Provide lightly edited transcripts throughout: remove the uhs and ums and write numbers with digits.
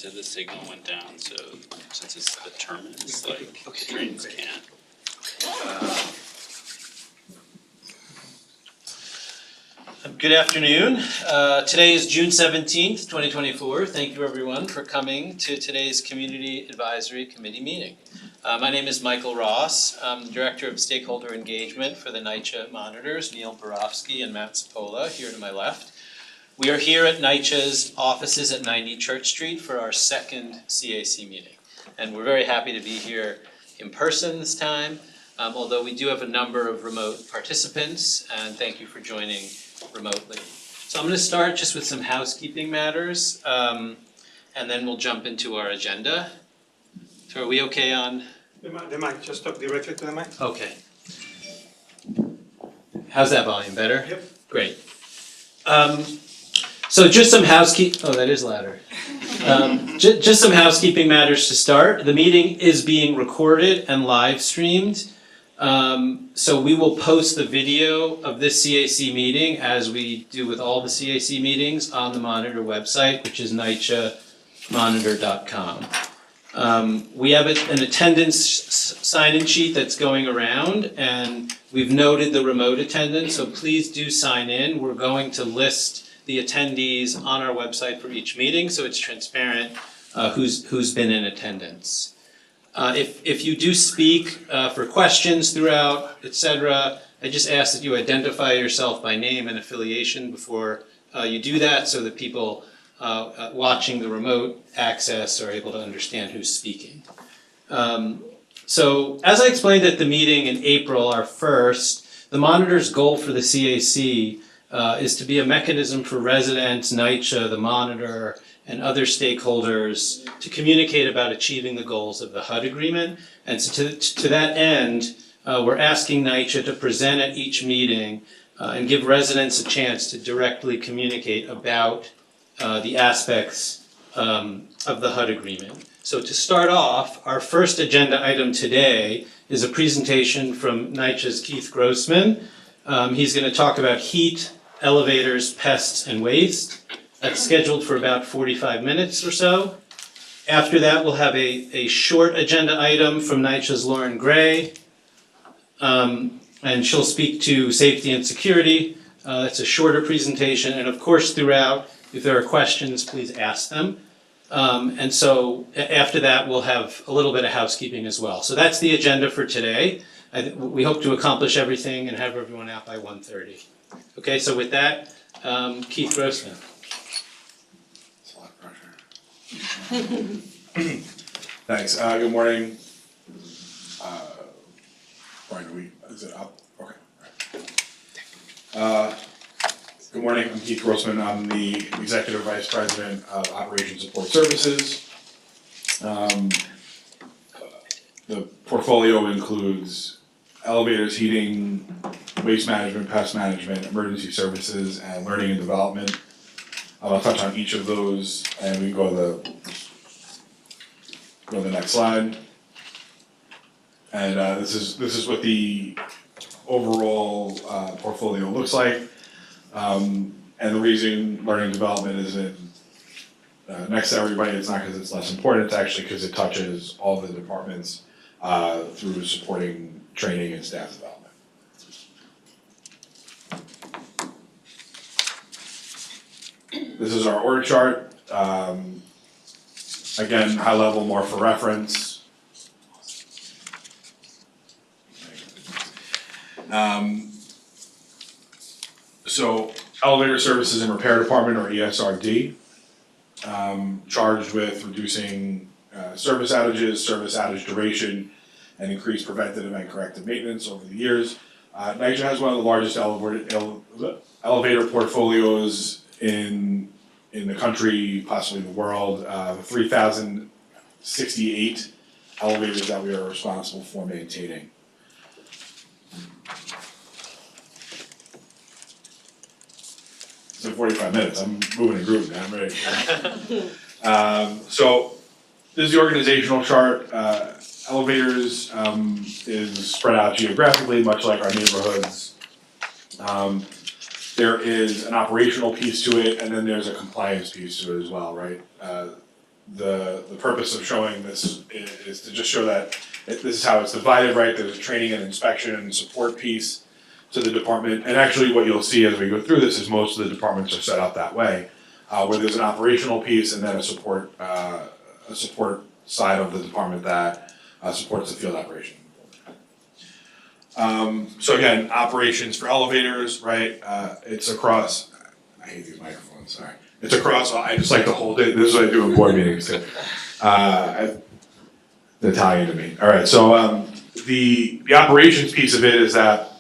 said the signal went down, so since it's the terminus, like trains can't. Good afternoon. Today is June 17th, 2024. Thank you everyone for coming to today's Community Advisory Committee meeting. My name is Michael Ross. I'm the Director of Stakeholder Engagement for the NYCHA monitors, Neil Borofsky and Matt Cipolla, here to my left. We are here at NYCHA's offices at 90 Church Street for our second CAC meeting. And we're very happy to be here in person this time, although we do have a number of remote participants, and thank you for joining remotely. So I'm going to start just with some housekeeping matters, and then we'll jump into our agenda. So are we okay on? The mic, just talk directly to the mic. Okay. How's that volume? Better? Yep. Great. So just some oh, that is louder. Just some housekeeping matters to start. The meeting is being recorded and live streamed. So we will post the video of this CAC meeting, as we do with all the CAC meetings, on the Monitor website, which is NYCHAmonitor.com. We have an attendance sign-in sheet that's going around, and we've noted the remote attendance, so please do sign in. We're going to list the attendees on our website for each meeting, so it's transparent who's been in attendance. If you do speak for questions throughout, etc., I just ask that you identify yourself by name and affiliation before you do that, so that people watching the remote access are able to understand who's speaking. So as I explained at the meeting in April, our first, the Monitor's goal for the CAC is to be a mechanism for residents, NYCHA, the Monitor, and other stakeholders to communicate about achieving the goals of the HUD agreement. And so to that end, we're asking NYCHA to present at each meeting and give residents a chance to directly communicate about the aspects of the HUD agreement. So to start off, our first agenda item today is a presentation from NYCHA's Keith Grossman. He's going to talk about heat, elevators, pests, and waste. That's scheduled for about 45 minutes or so. After that, we'll have a short agenda item from NYCHA's Lauren Gray, and she'll speak to safety and security. That's a shorter presentation, and of course throughout, if there are questions, please ask them. And so after that, we'll have a little bit of housekeeping as well. So that's the agenda for today. We hope to accomplish everything and have everyone out by 1:30. Okay, so with that, Keith Grossman. That's a lot of pressure. Thanks. Good morning. Brian, is it up? Okay. All right. Good morning. I'm Keith Grossman. I'm the Executive Vice President of Operation Support Services. The portfolio includes elevators, heating, waste management, pest management, emergency services, and learning and development. I'll touch on each of those, and we can go to the next slide. And this is what the overall portfolio looks like. And the reason learning and development isn't next to everybody, it's not because it's less important, it's actually because it touches all the departments through supporting training and staff development. This is our org chart. Again, high level, more for reference. So elevator services and repair department, or ESRD, charged with reducing service outages, service outage duration, and increased preventative and corrective maintenance over the years. NYCHA has one of the largest elevator portfolios in the country, possibly the world. 3,068 elevators that we are responsible for maintaining. So 45 minutes, I'm moving a group now, I'm ready. So this is the organizational chart. Elevators is spread out geographically, much like our neighborhoods. There is an operational piece to it, and then there's a compliance piece to it as well, right? the purpose of showing this is to just show that this is how it's divided, right? There's a training and inspection and support piece to the department. And actually what you'll see as we go through this is most of the departments are set up that way, where there's an operational piece and then a support side of the department that supports the field operation. So again, operations for elevators, right? It's across, I hate these microphones, sorry. It's across, I just like to hold it. This is what I do in board meetings too. Italian to me. All right, so the operations piece of it is that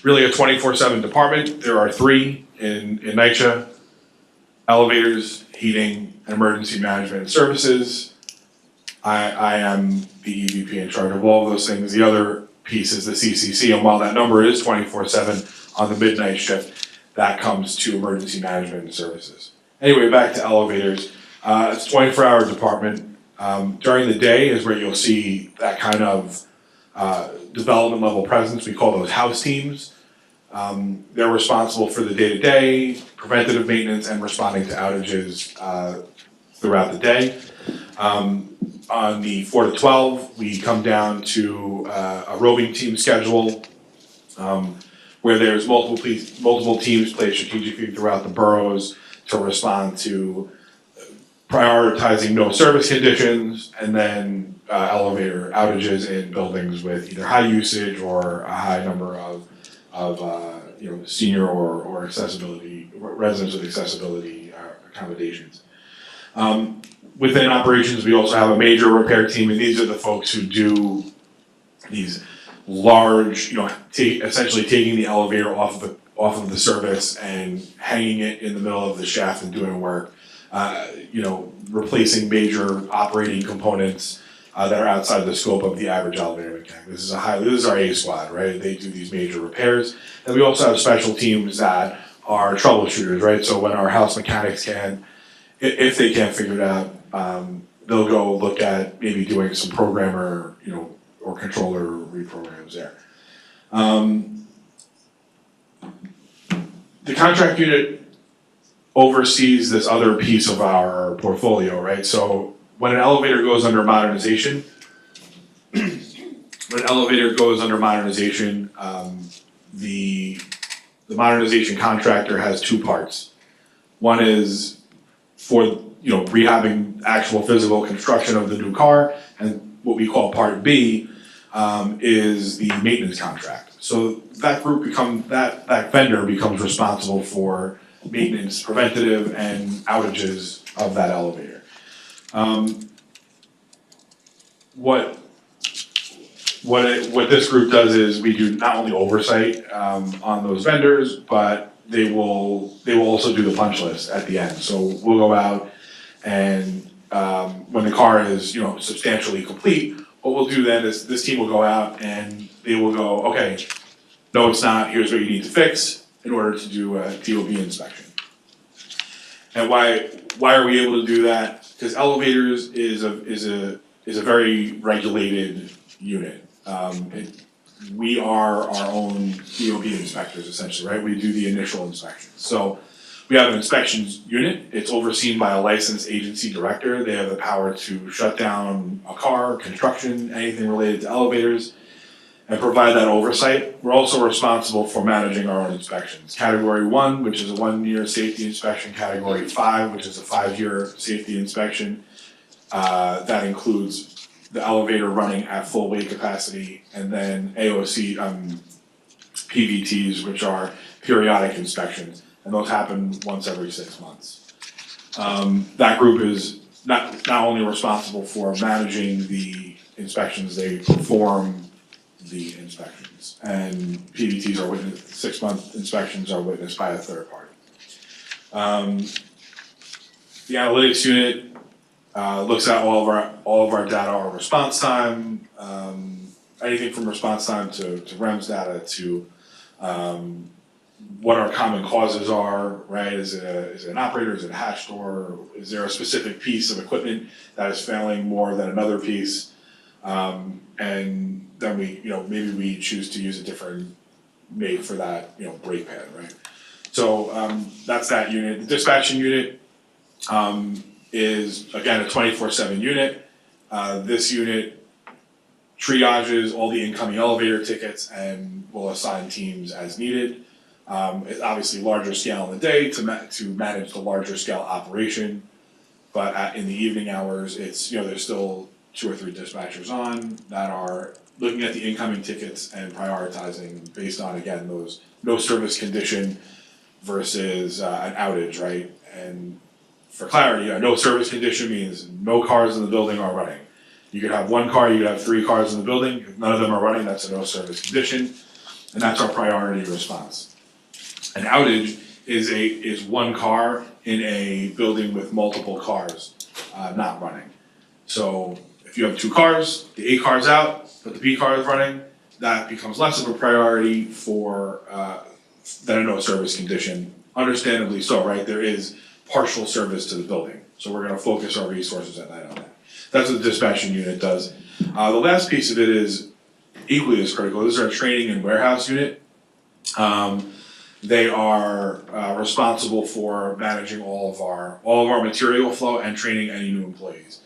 really a 24/7 department. There are 3 in NYCHA: elevators, heating, and emergency management and services. I am the EVP in charge of all of those things. The other piece is the CCC, and while that number is 24/7 on the midnight shift, that comes to emergency management and services. Anyway, back to elevators. It's a 24-hour department. During the day is where you'll see that kind of development level presence. We call those house teams. They're responsible for the day-to-day, preventative maintenance, and responding to outages throughout the day. On the 4 to 12, we come down to a roving team schedule where there's multiple teams placed strategically throughout the boroughs to respond to prioritizing no service conditions and then elevator outages in buildings with either high usage or a high number of senior or accessibility residents with accessibility accommodations. Within operations, we also have a major repair team, and these are the folks who do these large, essentially taking the elevator off of the service and hanging it in the middle of the shaft and doing work. Replacing major operating components that are outside the scope of the average elevator mechanic. This is our A squad, right? They do these major repairs. And we also have special teams that are troubleshooters, right? So when our house mechanics if they can't figure it out, they'll go look at maybe doing some programmer, or controller reprograms there. The contract unit oversees this other piece of our portfolio, right? So when an elevator goes under modernization, the modernization contractor has 2 parts. One is for rehabbing actual physical construction of the new car, and what we call part B is the maintenance contract. So that vendor becomes responsible for maintenance, preventative, and outages of that elevator. What this group does is we do not only oversight on those vendors, but they will also do the punch list at the end. So we'll go out and when the car is substantially complete, what we'll do then is this team will go out and they will go, okay, no it's not, here's what you need to fix in order to do a DOB inspection. And why are we able to do that? Because elevators is a very regulated unit. We are our own DOB inspectors essentially, right? We do the initial inspections. So we have an inspections unit. It's overseen by a licensed agency director. They have the power to shut down a car, construction, anything related to elevators, and provide that oversight. We're also responsible for managing our own inspections. Category 1, which is a 1-year safety inspection. Category 5, which is a 5-year safety inspection. That includes the elevator running at full weight capacity, and then AOC PVTs, which are periodic inspections, and those happen once every 6 months. That group is not only responsible for managing the inspections, they perform the inspections, and PVTs are witnessed. 6-month inspections are witnessed by a third party. The analytics unit looks at all of our data, our response time, anything from response time to REMS data to what our common causes are, right? Is it an operator? Is it a hatch door? Is there a specific piece of equipment that is failing more than another piece? And then maybe we choose to use a different make for that, brake pad, right? So that's that unit. The dispatching unit is, again, a 24/7 unit. This unit triages all the incoming elevator tickets and will assign teams as needed. It's obviously larger scale in the day to manage the larger scale operation, but in the evening hours, it's, there's still 2 or 3 dispatchers on that are looking at the incoming tickets and prioritizing based on, again, those no service condition versus an outage, right? And for clarity, a no service condition means no cars in the building are running. You could have 1 car, you could have 3 cars in the building, if none of them are running, that's a no service condition, and that's our priority response. An outage is 1 car in a building with multiple cars not running. So if you have 2 cars, the A car's out, but the B car is running, that becomes less of a priority for than a no service condition. Understandably so, right? There is partial service to the building, so we're gonna focus our resources at night on that. That's what the dispatching unit does. The last piece of it is equally as critical. This is our training and warehouse unit. They are responsible for managing all of our material flow and training any new employees.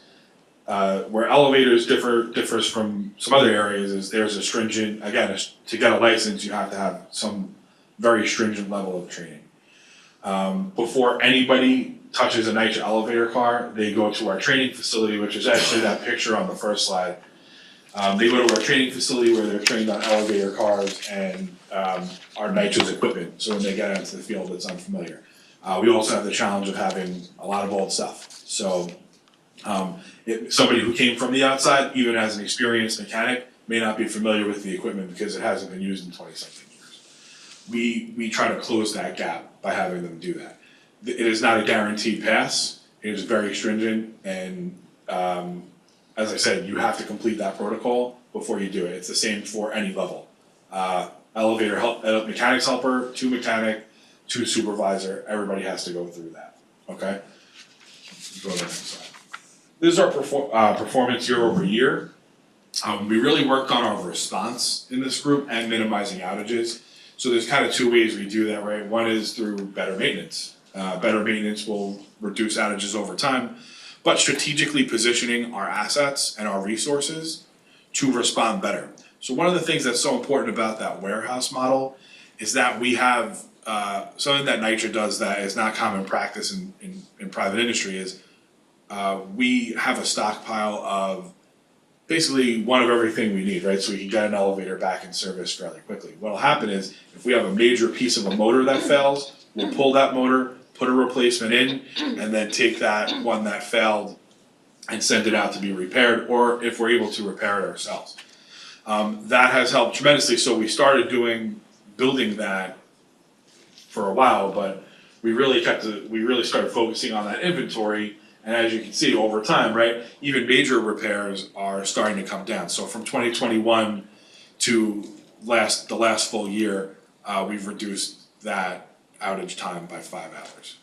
Where elevators differs from some other areas is there's a stringent, again, to get a license, you have to have some very stringent level of training. Before anybody touches a NYCHA elevator car, they go to our training facility, which is actually that picture on the first slide. They go to our training facility where they're trained on elevator cars and our NYCHA's equipment, so when they get out into the field, it's unfamiliar. We also have the challenge of having a lot of old stuff, so somebody who came from the outside, even as an experienced mechanic, may not be familiar with the equipment because it hasn't been used in 20-something years. We try to close that gap by having them do that. It is not a guaranteed pass, it is very stringent, and as I said, you have to complete that protocol before you do it. It's the same for any level. Mechanics helper, 2 mechanic, 2 supervisor, everybody has to go through that, okay? Go to the next slide. This is our performance year over year. We really worked on our response in this group and minimizing outages. So there's kind of 2 ways we do that, right? One is through better maintenance. Better maintenance will reduce outages over time, but strategically positioning our assets and our resources to respond better. So one of the things that's so important about that warehouse model is that we have something that NYCHA does that is not common practice in private industry is we have a stockpile of basically one of everything we need, right? So we can get an elevator back in service fairly quickly. What'll happen is if we have a major piece of a motor that fails, we'll pull that motor, put a replacement in, and then take that one that failed and send it out to be repaired, or if we're able to repair it ourselves. That has helped tremendously. So we started building that for a while, but we really started focusing on that inventory. And as you can see over time, right, even major repairs are starting to come down. So from 2021 to the last full year, we've reduced that outage time by 5 hours.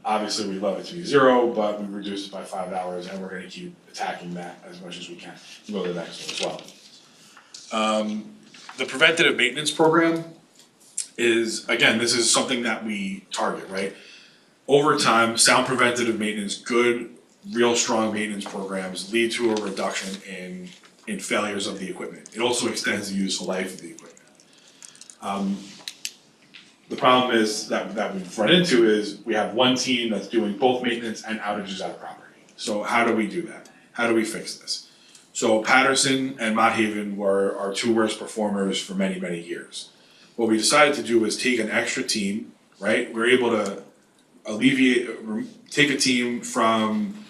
Obviously, we'd love it to be 0, but we reduced it by 5 hours, and we're going to keep attacking that as much as we can. We'll go to the next one as well. The preventative maintenance program is, again, this is something that we target, right? Over time, sound preventative maintenance, good, real strong maintenance programs lead to a reduction in failures of the equipment. It also extends the useful life of the equipment. The problem is that we've run into is we have one team that's doing both maintenance and outages at a property. So how do we do that? How do we fix this? So Patterson and Mott Haven were our 2 worst performers for many, many years. What we decided to do was take an extra team, right? We're able to take a team from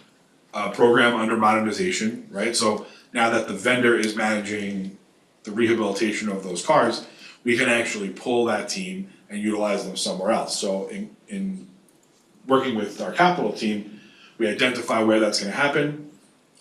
a program under modernization, right? So now that the vendor is managing the rehabilitation of those cars, we can actually pull that team and utilize them somewhere else. So in working with our capital team, we identify where that's gonna happen.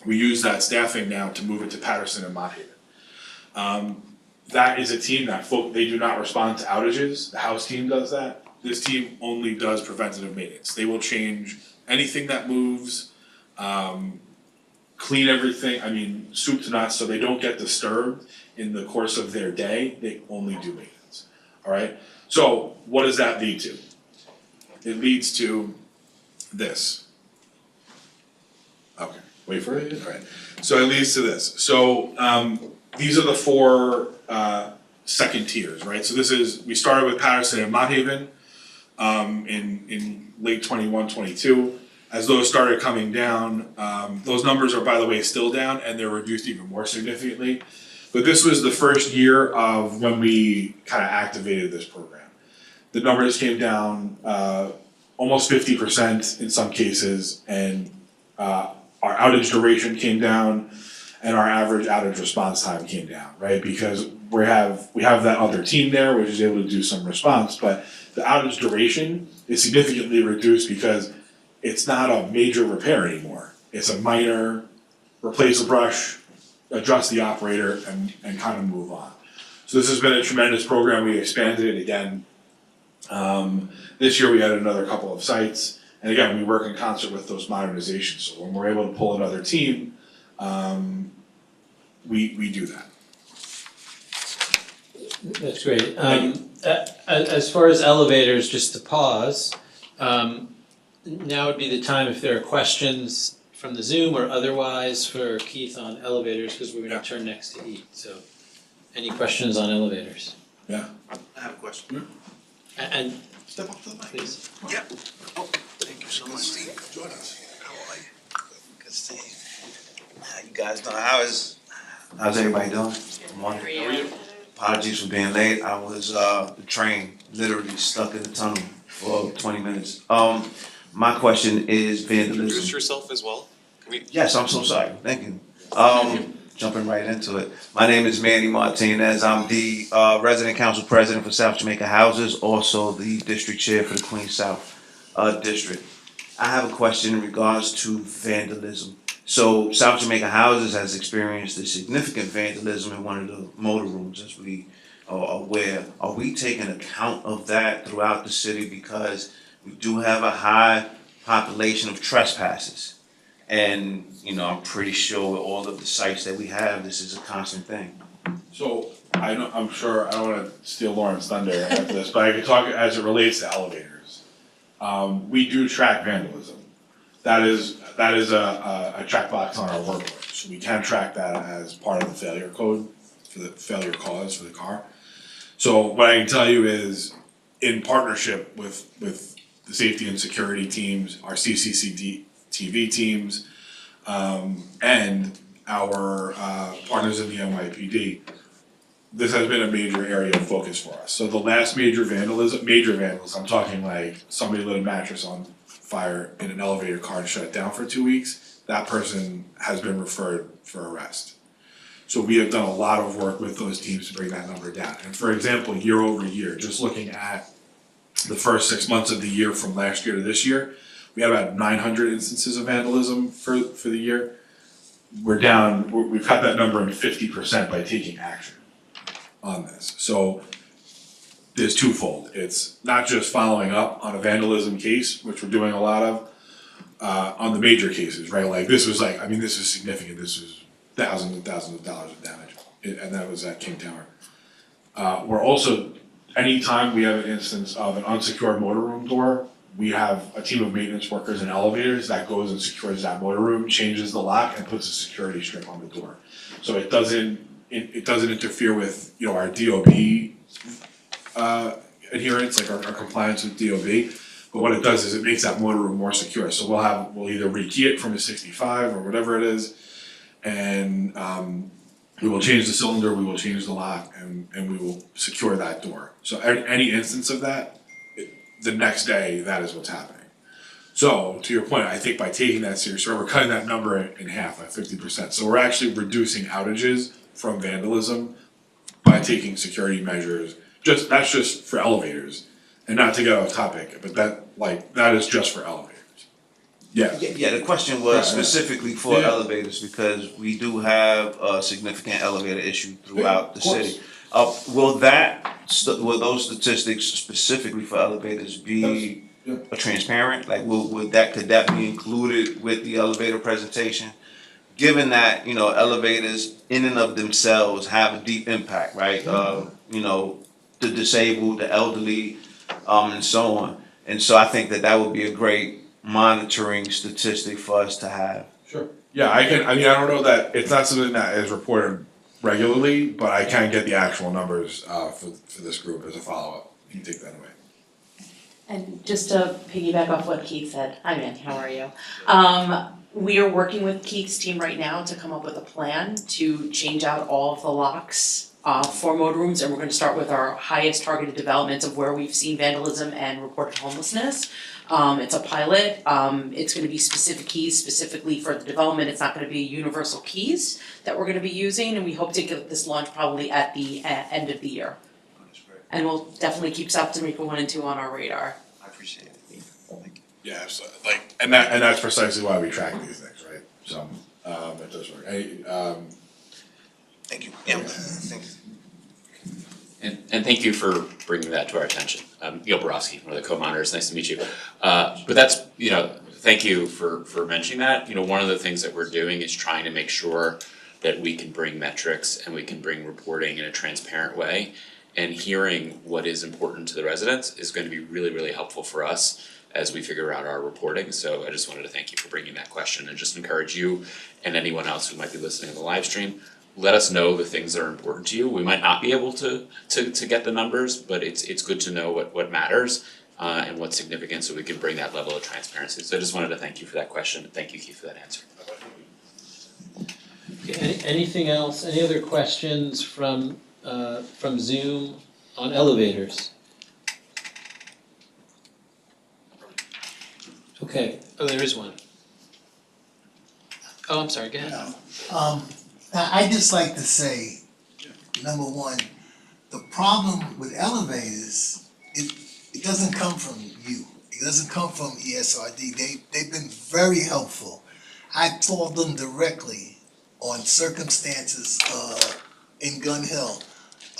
We use that staffing now to move it to Patterson and Mott Haven. That is a team that they do not respond to outages. The house team does that. This team only does preventative maintenance. They will change anything that moves, clean everything, soup to nuts, so they don't get disturbed in the course of their day. They only do maintenance, all right? So what does that lead to? It leads to this. Okay, wait for it, alright. So it leads to this. So, these are the four, second tiers, right? So this is, we started with Patterson and Mott Haven, in late 21-22. As those started coming down, those numbers are, by the way, still down, and they're reduced even more significantly. But this was the first year of when we kind of activated this program. The numbers came down, almost 50% in some cases, and our outage duration came down, and our average outage response time came down, right? Because we have that other team there, which is able to do some response, but the outage duration is significantly reduced because it's not a major repair anymore. It's a minor, replace a brush, adjust the operator, and kind of move on. So this has been a tremendous program. We expanded it again. This year we had another couple of sites, and again, we work in concert with those modernizations. So when we're able to pull another team, we do that. That's great. As far as elevators, just to pause, now would be the time if there are questions from the Zoom or otherwise for Keith on elevators, because we're gonna turn next to eat, so. Any questions on elevators? Yeah. I have a question. And Step up to the mic. please. Yeah. Oh, thank you so much. Steve, join us. How are you? Good to see you. How you guys doing? How's everybody doing? Good morning. How are you? Apologies for being late. I was the train literally stuck in the tunnel for 20 minutes. My question is vandalism. Introduce yourself as well. Can we? Yes, I'm so sorry. Thank you. Jumping right into it. My name is Manny Martinez. I'm the resident council president for South Jamaica Houses, also the district chair for the Queens South district. I have a question in regards to vandalism. So South Jamaica Houses has experienced a significant vandalism in one of the motor rooms, as we are aware. Are we taking account of that throughout the city, because we do have a high population of trespassers? And, you know, I'm pretty sure with all of the sites that we have, this is a constant thing. So I'm sure, I don't wanna steal Lauren's thunder after this, but I can talk as it relates to elevators. We do track vandalism. That is a checkbox on our work order, so we can track that as part of the failure code, for the failure cause for the car. So what I can tell you is, in partnership with the safety and security teams, our CCTV teams, and our partners in the NYPD, this has been a major area of focus for us. So the last major vandalism, I'm talking like somebody lit a mattress on fire in an elevator car and shut it down for 2 weeks, that person has been referred for arrest. So we have done a lot of work with those teams to bring that number down. And for example, year over year, just looking at the first 6 months of the year from last year to this year, we had about 900 instances of vandalism for the year. We've cut that number in 50% by taking action on this. So there's twofold. It's not just following up on a vandalism case, which we're doing a lot of, on the major cases, right? Like this was significant. This was thousands and thousands of dollars of damage, and that was at King Tower. We're also, anytime we have an instance of an unsecured motor room door, we have a team of maintenance workers and elevators that goes and secures that motor room, changes the lock, and puts a security strip on the door. So it doesn't interfere with, you know, our DOB adherence, like our compliance with DOB. But what it does is it makes that motor room more secure. So we'll either rekey it from a 65 or whatever it is, and we will change the cylinder, we will change the lock, and we will secure that door. So any instance of that, the next day, that is what's happening. So, to your point, I think by taking that seriously, we're cutting that number in half by 50%. So we're actually reducing outages from vandalism by taking security measures. That's just for elevators, and not to get off topic, but that is just for elevators. Yeah. Yeah, the question was specifically for elevators, because we do have a significant elevator issue throughout the city. Will those statistics specifically for elevators be transparent? Like, could that be included with the elevator presentation? Given that, you know, elevators in and of themselves have a deep impact, right? You know, the disabled, the elderly, and so on. And so I think that would be a great monitoring statistic for us to have. Sure. Yeah, I don't know that, it's not something that is reported regularly, but I can get the actual numbers, for this group as a follow-up. You can take that away. And just to piggyback off what Keith said, hi Mandy, how are you? We are working with Keith's team right now to come up with a plan to change out all of the locks for motorhooms, and we're gonna start with our highest targeted developments of where we've seen vandalism and reported homelessness. It's a pilot, it's gonna be specific keys specifically for the development, it's not gonna be universal keys that we're gonna be using, and we hope to get this launched probably at the end of the year. And we'll definitely keep South Jamaica 1 and 2 on our radar. I appreciate it. Yeah, so, like, and that's precisely why we track these things, right? So, it does work. Thank you. Yeah, thank you. And thank you for bringing that to our attention. Neil Borowski, one of the co-monitors, nice to meet you. But that's, thank you for mentioning that. One of the things that we're doing is trying to make sure that we can bring metrics and we can bring reporting in a transparent way. And hearing what is important to the residents is going to be really, really helpful for us as we figure out our reporting. So I just wanted to thank you for bringing that question and just encourage you and anyone else who might be listening to the live stream. Let us know the things that are important to you. We might not be able to get the numbers, but it's good to know what matters and what's significant so we can bring that level of transparency. So I just wanted to thank you for that question. Thank you, Keith, for that answer. Okay, anything else, any other questions from Zoom on elevators? Okay, there is one. Oh, I'm sorry, go ahead. I just like to say, number one, the problem with elevators, it doesn't come from you. It doesn't come from ESRD. They've been very helpful. I told them directly on circumstances in Gun Hill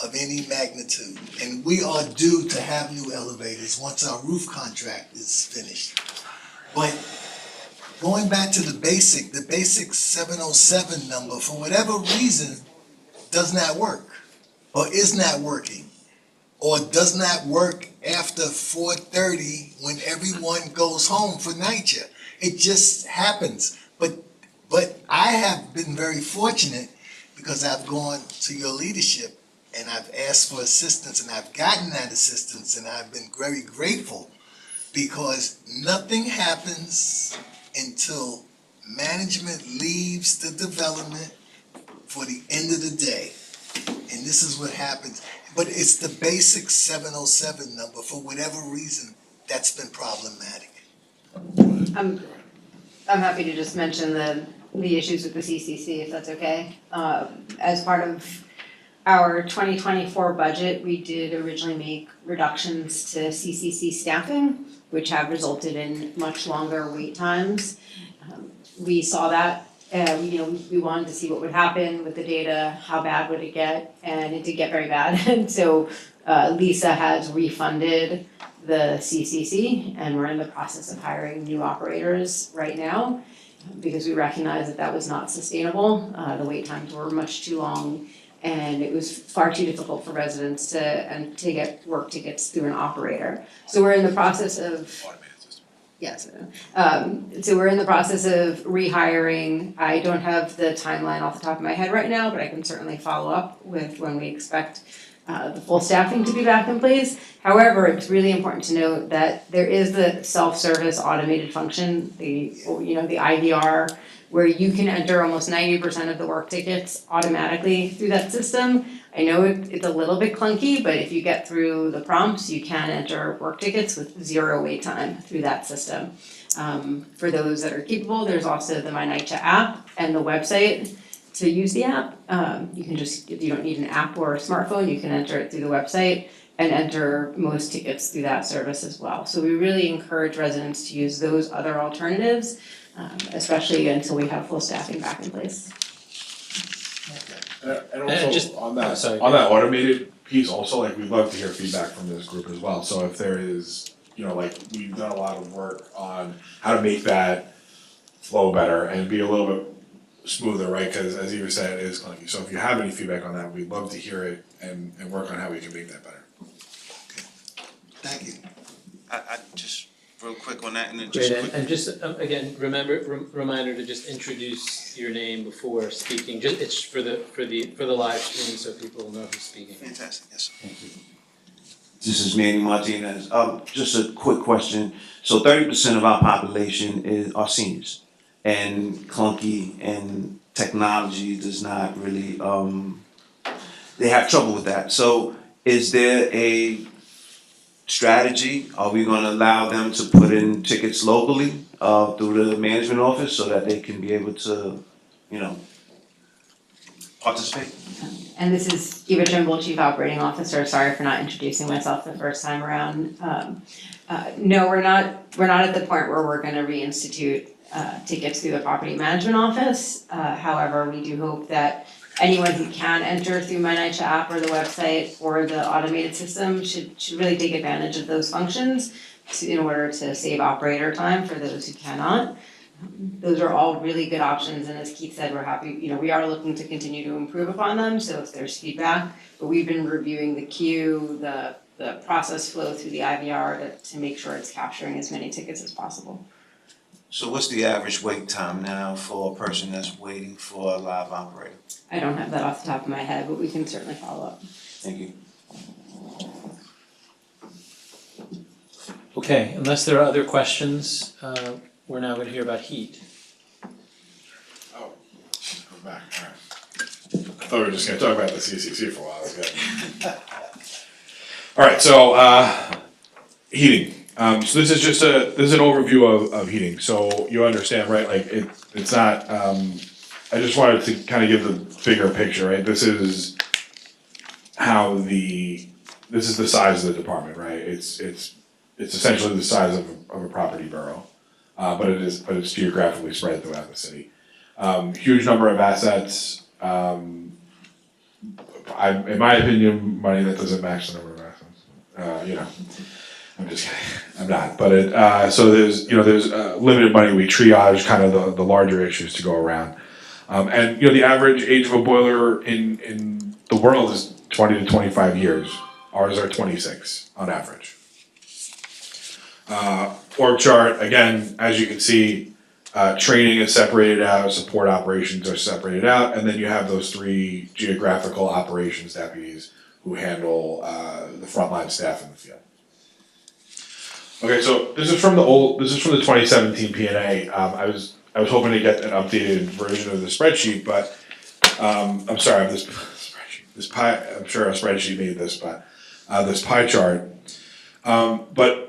of any magnitude. And we are due to have new elevators once our roof contract is finished. But going back to the basic 707 number, for whatever reason, does not work, or is not working, or does not work after 4:30 when everyone goes home for NYCHA. It just happens. But I have been very fortunate because I've gone to your leadership and I've asked for assistance and I've gotten that assistance and I've been very grateful because nothing happens until management leaves the development for the end of the day. And this is what happens. But it's the basic 707 number, for whatever reason, that's been problematic. I'm happy to just mention the issues with the CCC, if that's okay. As part of our 2024 budget, we did originally make reductions to CCC staffing, which have resulted in much longer wait times. We saw that, we wanted to see what would happen with the data, how bad would it get, and it did get very bad. And so Lisa has refunded the CCC, and we're in the process of hiring new operators right now because we recognize that was not sustainable. The wait times were much too long, and it was far too difficult for residents to get work tickets through an operator. So we're in the process of Yes. So we're in the process of rehiring. I don't have the timeline off the top of my head right now, but I can certainly follow up with when we expect the full staffing to be back in place. However, it's really important to note that there is the self-service automated function, the IVR, where you can enter almost 90% of the work tickets automatically through that system. I know it's a little bit clunky, but if you get through the prompts, you can enter work tickets with 0 wait time through that system. For those that are capable, there's also the NYCHA app and the website to use the app. If you don't need an app or a smartphone, you can enter it through the website and enter most tickets through that service as well. So we really encourage residents to use those other alternatives, especially until we have full staffing back in place. And also just- on that, sorry. on that automated piece also, like, we'd love to hear feedback from this group as well. So if there is, we've done a lot of work on how to make that flow better and be a little bit smoother, right? Cause as you said, it is clunky. So if you have any feedback on that, we'd love to hear it and work on how we can make that better. Thank you. I just real quick on that, and then Great, just and just, again, reminder to just introduce your name before speaking, just, it's for the live stream, so people know who's speaking. Fantastic, yes. Thank you. This is Manny Martinez. Just a quick question. So 30% of our population are seniors, and clunky and technology does not really, they have trouble with that. So is there a strategy? Are we gonna allow them to put in tickets locally, through the management office so that they can be able to, participate? And this is Eva Trimble, Chief Operating Officer. Sorry for not introducing myself the first time around. No, we're not at the point where we're gonna reinstitute tickets through the property management office. However, we do hope that anyone who can enter through my NYCHA app or the website or the automated system should really take advantage of those functions in order to save operator time for those who cannot. Those are all really good options, and as Keith said, we're happy, we are looking to continue to improve upon them, so if there's feedback, but we've been reviewing the queue, the process flow through the IVR to make sure it's capturing as many tickets as possible. So what's the average wait time now for a person that's waiting for a live operator? I don't have that off the top of my head, but we can certainly follow up. Thank you. Okay, unless there are other questions, we're now gonna hear about heat. Oh, we're back, alright. I thought we were just gonna talk about the CCC for a while, that's good. Alright, so, heating. So this is just this is an overview of heating, so you understand, right, like it's not, I just wanted to kind of give the bigger picture, right? This is the size of the department, right? It's essentially the size of a property borough, but it's geographically spread throughout the city. Huge number of assets. In my opinion, money that doesn't match the number of assets. I'm just kidding. I'm not. But so there's limited money. We triage kind of the larger issues to go around. And the average age of a boiler in the world is 20 to 25 years. Ours are 26 on average. Org chart, again, as you can see, training is separated out, support operations are separated out, and then you have those 3 geographical operations deputies who handle the frontline staff in the field. Okay, so this is from the 2017 P&A. I was hoping to get an updated version of the spreadsheet, but I'm sorry, this spreadsheet. I'm sure a spreadsheet made this, but this pie chart. But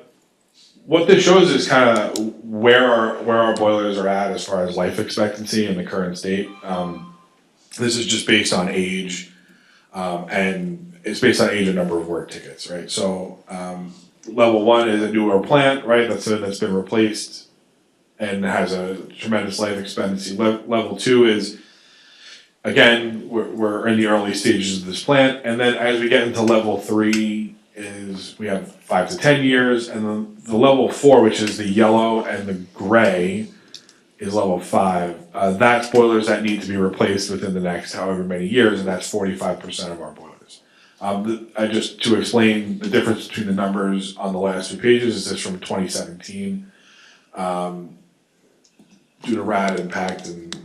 what this shows is kind of where our boilers are at as far as life expectancy in the current state. This is just based on age, and it's based on age and number of work tickets, right? So level 1 is a newer plant, right? That's been replaced and has a tremendous life expectancy. Level 2 is, again, we're in the early stages of this plant, and then as we get into level 3 is we have 5 to 10 years, and then the level 4, which is the yellow and the gray, is level 5. That's boilers that need to be replaced within the next however many years, and that's 45% of our boilers. Just to explain the difference between the numbers on the last 2 pages, is this from 2017. Due to rad impact and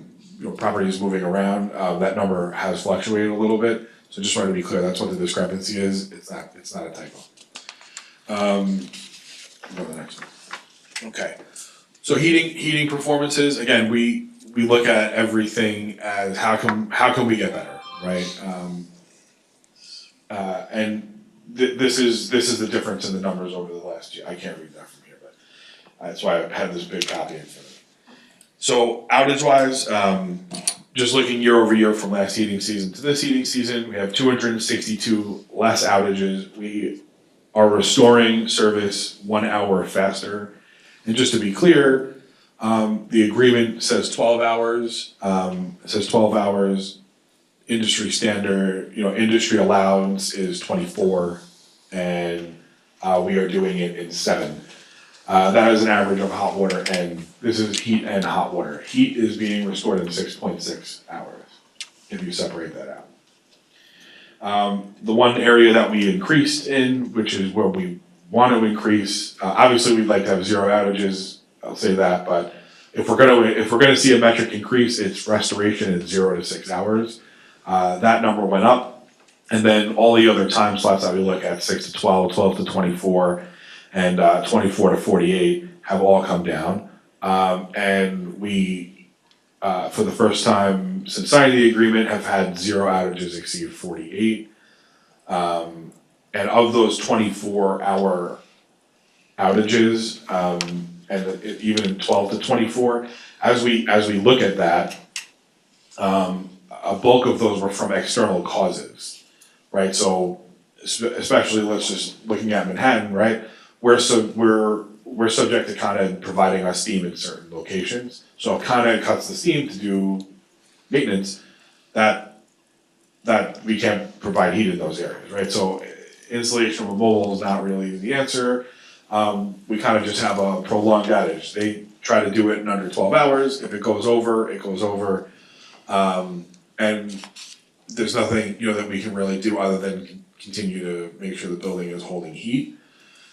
properties moving around, that number has fluctuated a little bit. So just wanted to be clear, that's what the discrepancy is. It's not a typo. Go to the next one. Okay. So heating performances, again, we look at everything as how can we get better, right? And this is the difference in the numbers over the last year. I can't read that from here, but that's why I have this big copy in front of me. So outage wise, just looking year over year from last heating season to this heating season, we have 262 less outages. We are restoring service 1 hour faster. And just to be clear, the agreement says 12 hours. It says 12 hours. Industry standard, industry allowance is 24, and we are doing it in 7. That is an average of hot water, and this is heat and hot water. Heat is being restored in 6.6 hours, if you separate that out. The one area that we increased in, which is where we want to increase, obviously we'd like to have zero outages, I'll say that, but if we're gonna see a metric increase, it's restoration at 0 to 6 hours. That number went up, and then all the other time slots that we look at, 6 to 12, 12 to 24, and 24 to 48 have all come down. And we, for the first time since signing the agreement, have had zero outages exceed 48. And of those 24-hour outages, and even in 12 to 24, as we look at that, a bulk of those were from external causes, right? So especially, let's just looking at Manhattan, right? We're subject to Con Ed providing us steam in certain locations. So if Con Ed cuts the steam to do maintenance, that we can't provide heat in those areas, right? So installation of a mobile is not really the answer. We kind of just have a prolonged outage. They try to do it in under 12 hours. If it goes over, it goes over. And there's nothing, that we can really do other than continue to make sure the building is holding heat.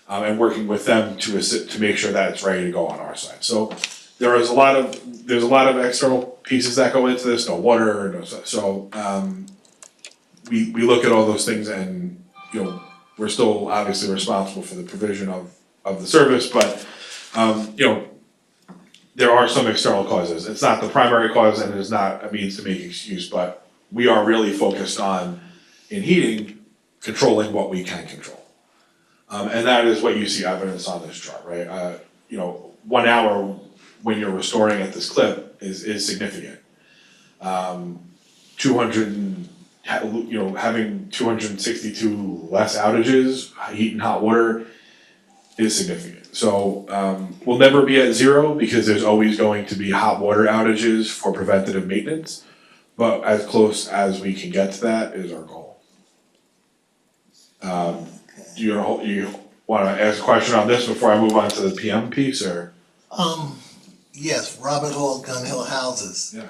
And working with them to make sure that it's ready to go on our side. So there's a lot of external pieces that go into this, no water, no stuff. So we look at all those things, and we're still obviously responsible for the provision of the service, but there are some external causes. It's not the primary cause, and it is not a means to make excuse, but we are really focused on, in heating, controlling what we can control. And that is what you see evidence on this chart, right? 1 hour when you're restoring at this clip is significant. having 262 less outages, heat and hot water, is significant. So we'll never be at zero because there's always going to be hot water outages for preventative maintenance, but as close as we can get to that is our goal. Do you want to ask a question on this before I move on to the PM piece, or? Yes, Robert Hall, Gun Hill Houses. Yeah.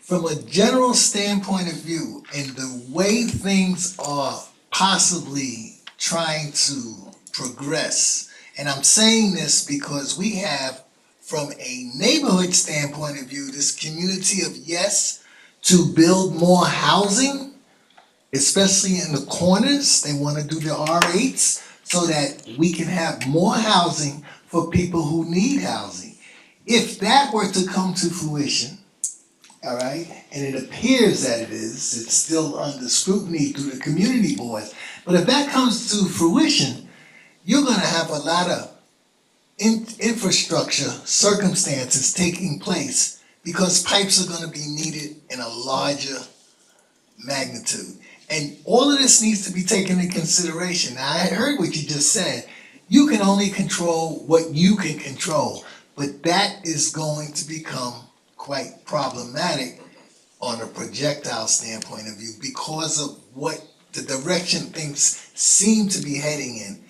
From a general standpoint of view, and the way things are possibly trying to progress, and I'm saying this because we have, from a neighborhood standpoint of view, this community of yes to build more housing, especially in the corners. They want to do the R8s so that we can have more housing for people who need housing. If that were to come to fruition, all right, and it appears that it is, it's still under scrutiny through the community boards, but if that comes to fruition, you're gonna have a lot of infrastructure circumstances taking place because pipes are gonna be needed in a larger magnitude. And all of this needs to be taken into consideration. Now, I heard what you just said. You can only control what you can control, but that is going to become quite problematic on a projectile standpoint of view because of what the direction things seem to be heading in.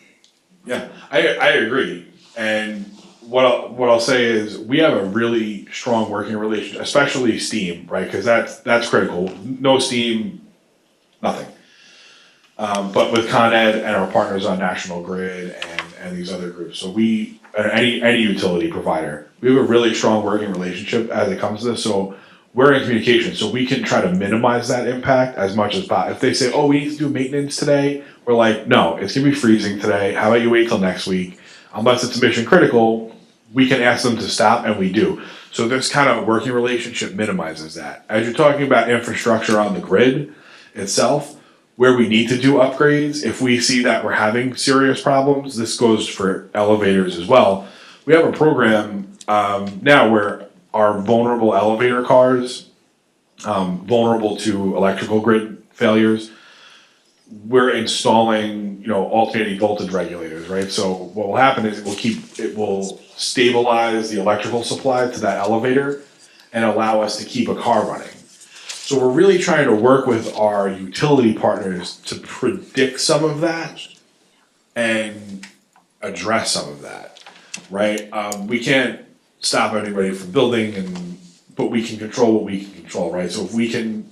Yeah, I agree. And what I'll say is we have a really strong working relationship, especially steam, right? Because that's critical. No steam, nothing. But with Con Ed and our partners on National Grid and these other groups, so any utility provider, we have a really strong working relationship as it comes to this. So we're in communication, so we can try to minimize that impact as much as possible. If they say, "Oh, we need to do maintenance today," we're like, "No, it's gonna be freezing today. How about you wait till next week? Unless it's mission critical, we can ask them to stop," and we do. So this kind of working relationship minimizes that. As you're talking about infrastructure on the grid itself, where we need to do upgrades, if we see that we're having serious problems, this goes for elevators as well. We have a program now where our vulnerable elevator cars, vulnerable to electrical grid failures, we're installing, alternating voltage regulators, right? So what will happen is it will stabilize the electrical supply to that elevator and allow us to keep a car running. So we're really trying to work with our utility partners to predict some of that and address some of that, right? We can't stop anybody from building, but we can control what we can control, right? So if we can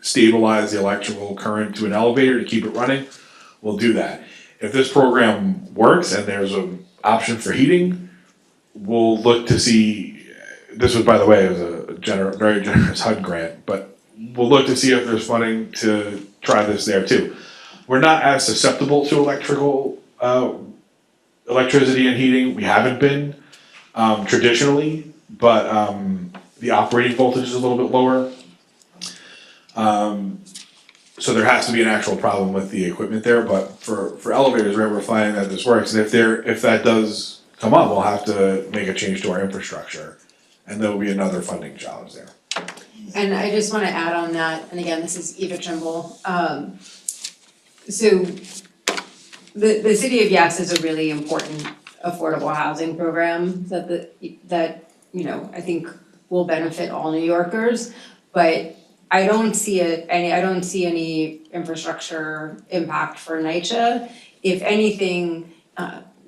stabilize the electrical current to an elevator to keep it running, we'll do that. if this program works and there's an option for heating, we'll look to see, this was, by the way, it was a very generous HUD grant, but we'll look to see if there's funding to try this there too. We're not as susceptible to electricity and heating. We haven't been traditionally, but the operating voltage is a little bit lower. So there has to be an actual problem with the equipment there, but for elevators, right, we're finding that this works. And if that does come up, we'll have to make a change to our infrastructure, and there will be another funding challenge there. And I just wanna add on that, and again, this is Eva Trimble. So the city of Yes is a really important affordable housing program that I think will benefit all New Yorkers, but I don't see any infrastructure impact for NYCHA. If anything,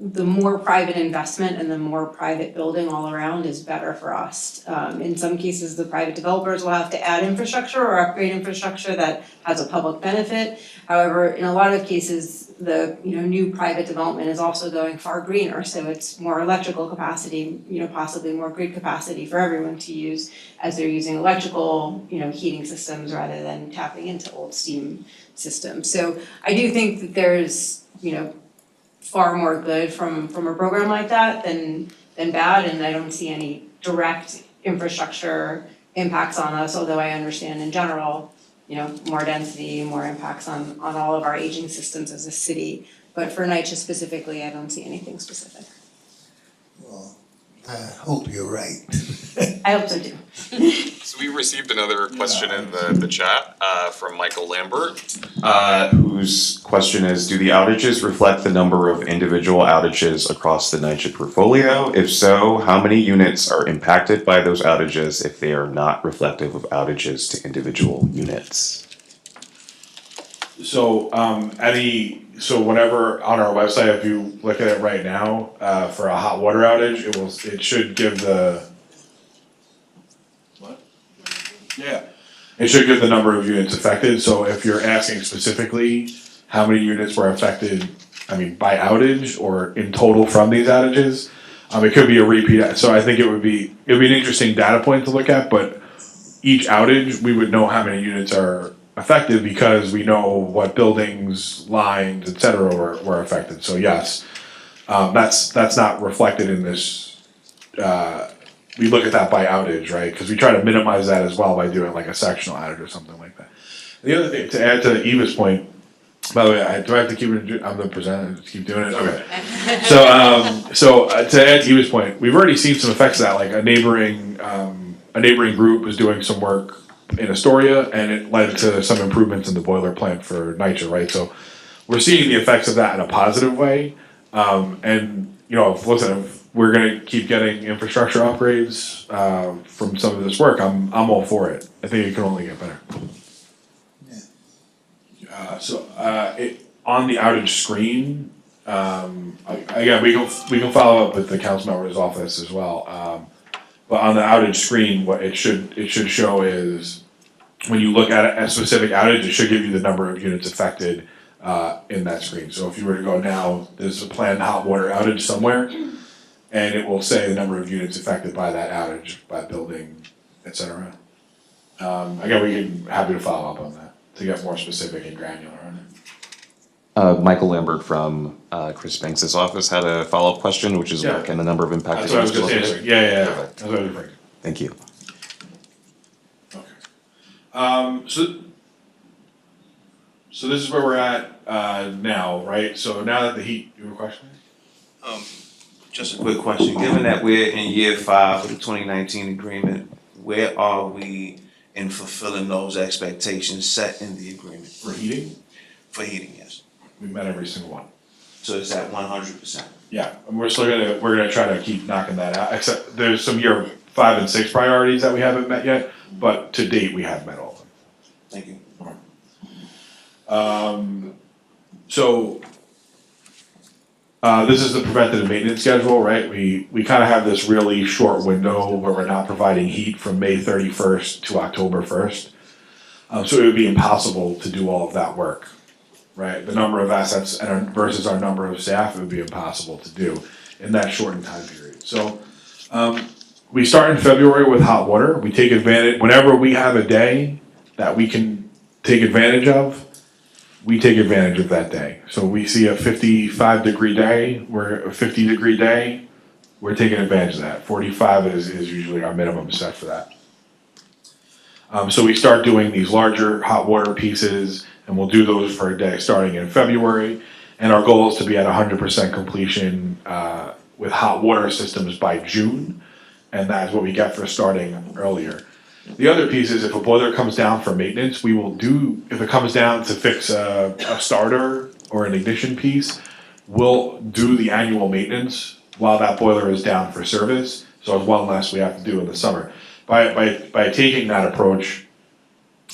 the more private investment and the more private building all around is better for us. In some cases, the private developers will have to add infrastructure or upgrade infrastructure that has a public benefit. However, in a lot of cases, the new private development is also going far greener, so it's more electrical capacity, possibly more grid capacity for everyone to use as they're using electrical, heating systems rather than tapping into old steam systems. So I do think that there's, far more good from a program like that than bad, and I don't see any direct infrastructure impacts on us, although I understand in general, more density, more impacts on all of our aging systems as a city. But for NYCHA specifically, I don't see anything specific. Well, I hope you're right. I hope so too. So we received another question in the chat from Michael Lambert. Whose question is, do the outages reflect the number of individual outages across the NYCHA portfolio? If so, how many units are impacted by those outages if they are not reflective of outages to individual units? So whenever on our website, if you look at it right now, for a hot water outage, it should give the what? Yeah. It should give the number of units affected. So if you're asking specifically how many units were affected, by outage or in total from these outages, it could be a repeat. So I think it would be an interesting data point to look at, but each outage, we would know how many units are affected because we know what buildings, lines, et cetera, were affected. So yes, that's not reflected in this. We look at that by outage, right? Because we try to minimize that as well by doing like a sectional outage or something like that. The other thing to add to Eva's point, by the way, do I have to keep it? I'm the presenter. Just keep doing it. Okay. So to add to Eva's point, we've already seen some effects of that. Like a neighboring group was doing some work in Astoria, and it led to some improvements in the boiler plant for NYCHA, right? So we're seeing the effects of that in a positive way. And listen, if we're gonna keep getting infrastructure upgrades from some of this work, I'm all for it. I think it can only get better. On the outage screen, again, we can follow up with the council member's office as well. But on the outage screen, what it should show is when you look at a specific outage, it should give you the number of units affected in that screen. So if you were to go now, there's a planned hot water outage somewhere, and it will say the number of units affected by that outage, by building, et cetera. Again, we can happy to follow up on that to get more specific and granular on it. Michael Lambert from Chris Banks's office had a follow-up question, which is what can the number of impacted That's what I was units just look answering. Yeah. Perfect. That's what I was referring to. Thank you. Okay. So this is where we're at now, right? So now that the heat, you have a question? Just a quick question, given that we're in year 5 of the 2019 agreement, where are we in fulfilling those expectations set in the agreement? For heating? For heating, yes. We met every single one. So it's at 100%. Yeah, and we're gonna try to keep knocking that out, except there's some year 5 and 6 priorities that we haven't met yet, but to date, we have met all of them. Thank you. This is the preventative maintenance schedule, right? We kind of have this really short window where we're not providing heat from May 31st to October 1st. So it would be impossible to do all of that work, right? The number of assets versus our number of staff, it would be impossible to do in that shortened time period. So, we start in February with hot water. We take advantage, whenever we have a day that we can take advantage of, we take advantage of that day. So we see a 55-degree day, we're a 50-degree day, we're taking advantage of that. 45 is usually our minimum set for that. So we start doing these larger hot water pieces, and we'll do those for a day starting in February. And our goal is to be at 100% completion with hot water systems by June. And that is what we get for starting earlier. The other piece is if a boiler comes down for maintenance, we will do, if it comes down to fix a starter or an ignition piece, we'll do the annual maintenance while that boiler is down for service. So it's one less we have to do in the summer. By taking that approach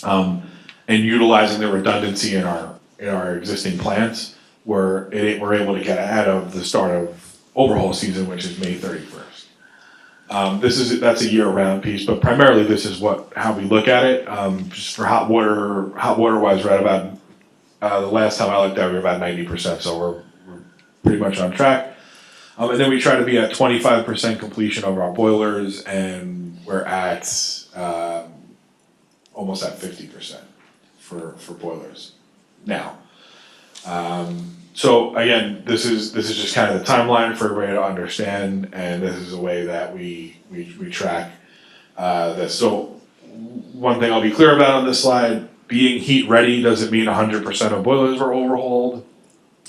and utilizing the redundancy in our existing plants, we're able to get ahead of the start of overhaul season, which is May 31st. That's a year-round piece, but primarily this is how we look at it. Just for hot water wise, right about the last time I looked at, we were about 90%, so we're pretty much on track. And then we try to be at 25% completion of our boilers, and we're at almost at 50% for boilers now. So again, this is just kind of the timeline for everybody to understand, and this is a way that we track this. So one thing I'll be clear about on this slide, being heat ready doesn't mean 100% of boilers are overhauled.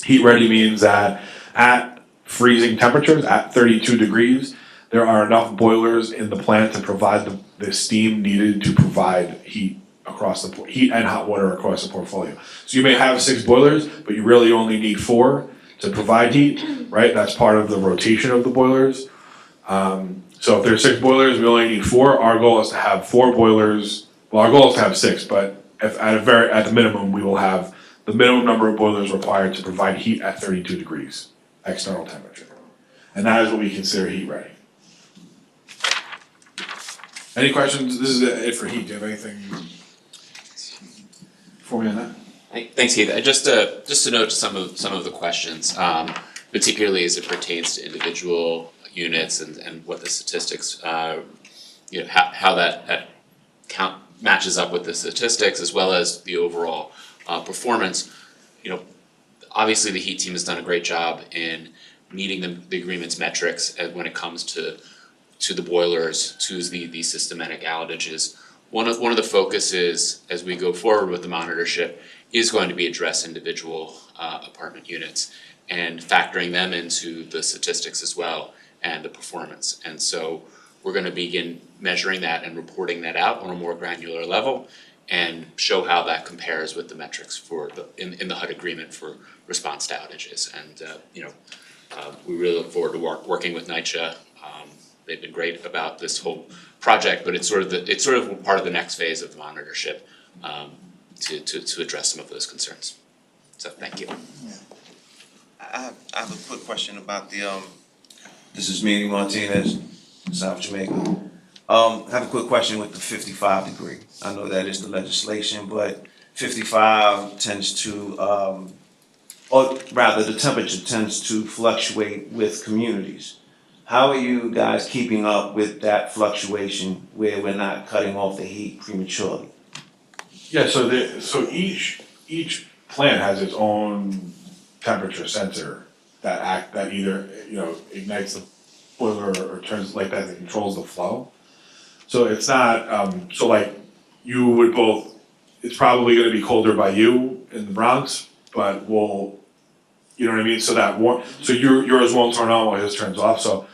Heat ready means that at freezing temperatures, at 32 degrees, there are enough boilers in the plant to provide the steam needed to provide heat and hot water across the portfolio. So you may have 6 boilers, but you really only need 4 to provide heat, right? That's part of the rotation of the boilers. So if there's 6 boilers, we only need 4. Our goal is to have 4 boilers. Well, our goal is to have 6, but at the minimum, we will have the minimum number of boilers required to provide heat at 32 degrees external temperature. And that is what we consider heat ready. Any questions? This is it for heat. Do you have anything for me on that? Thanks, Keith. Just to note some of the questions, particularly as it pertains to individual units and what the statistics, how that count matches up with the statistics as well as the overall performance. Obviously the heat team has done a great job in meeting the agreement's metrics when it comes to the boilers, to the systematic outages. One of the focuses as we go forward with the monitorship is going to be address individual apartment units and factoring them into the statistics as well and the performance. And so we're going to begin measuring that and reporting that out on a more granular level and show how that compares with the metrics for in the HUD agreement for response to outages. And we really look forward to working with NYCHA. They've been great about this whole project, but it's sort of part of the next phase of the monitorship to address some of those concerns. So thank you. I have a quick question about this is Manny Martinez, South Jamaica. I have a quick question with the 55 degree. I know that is the legislation, but 55 tends to, or rather the temperature tends to fluctuate with communities. How are you guys keeping up with that fluctuation where we're not cutting off the heat prematurely? Yeah, so each plant has its own temperature sensor that either ignites the boiler or turns like that controls the flow. So it's not so like you would both. It's probably going to be colder by you in the Bronx, but we'll, you know what I mean. So yours won't turn on while his turns off. So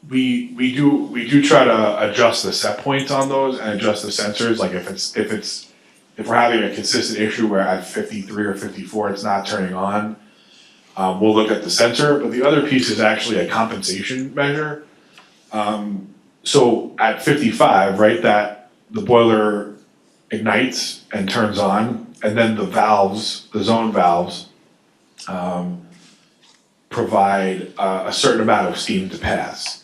we do try to adjust the set points on those and adjust the sensors. Like if we're having a consistent issue where at 53 or 54 it's not turning on, we'll look at the sensor. But the other piece is actually a compensation measure. So at 55, right, that the boiler ignites and turns on, and then the zone valves, provide a certain amount of steam to pass.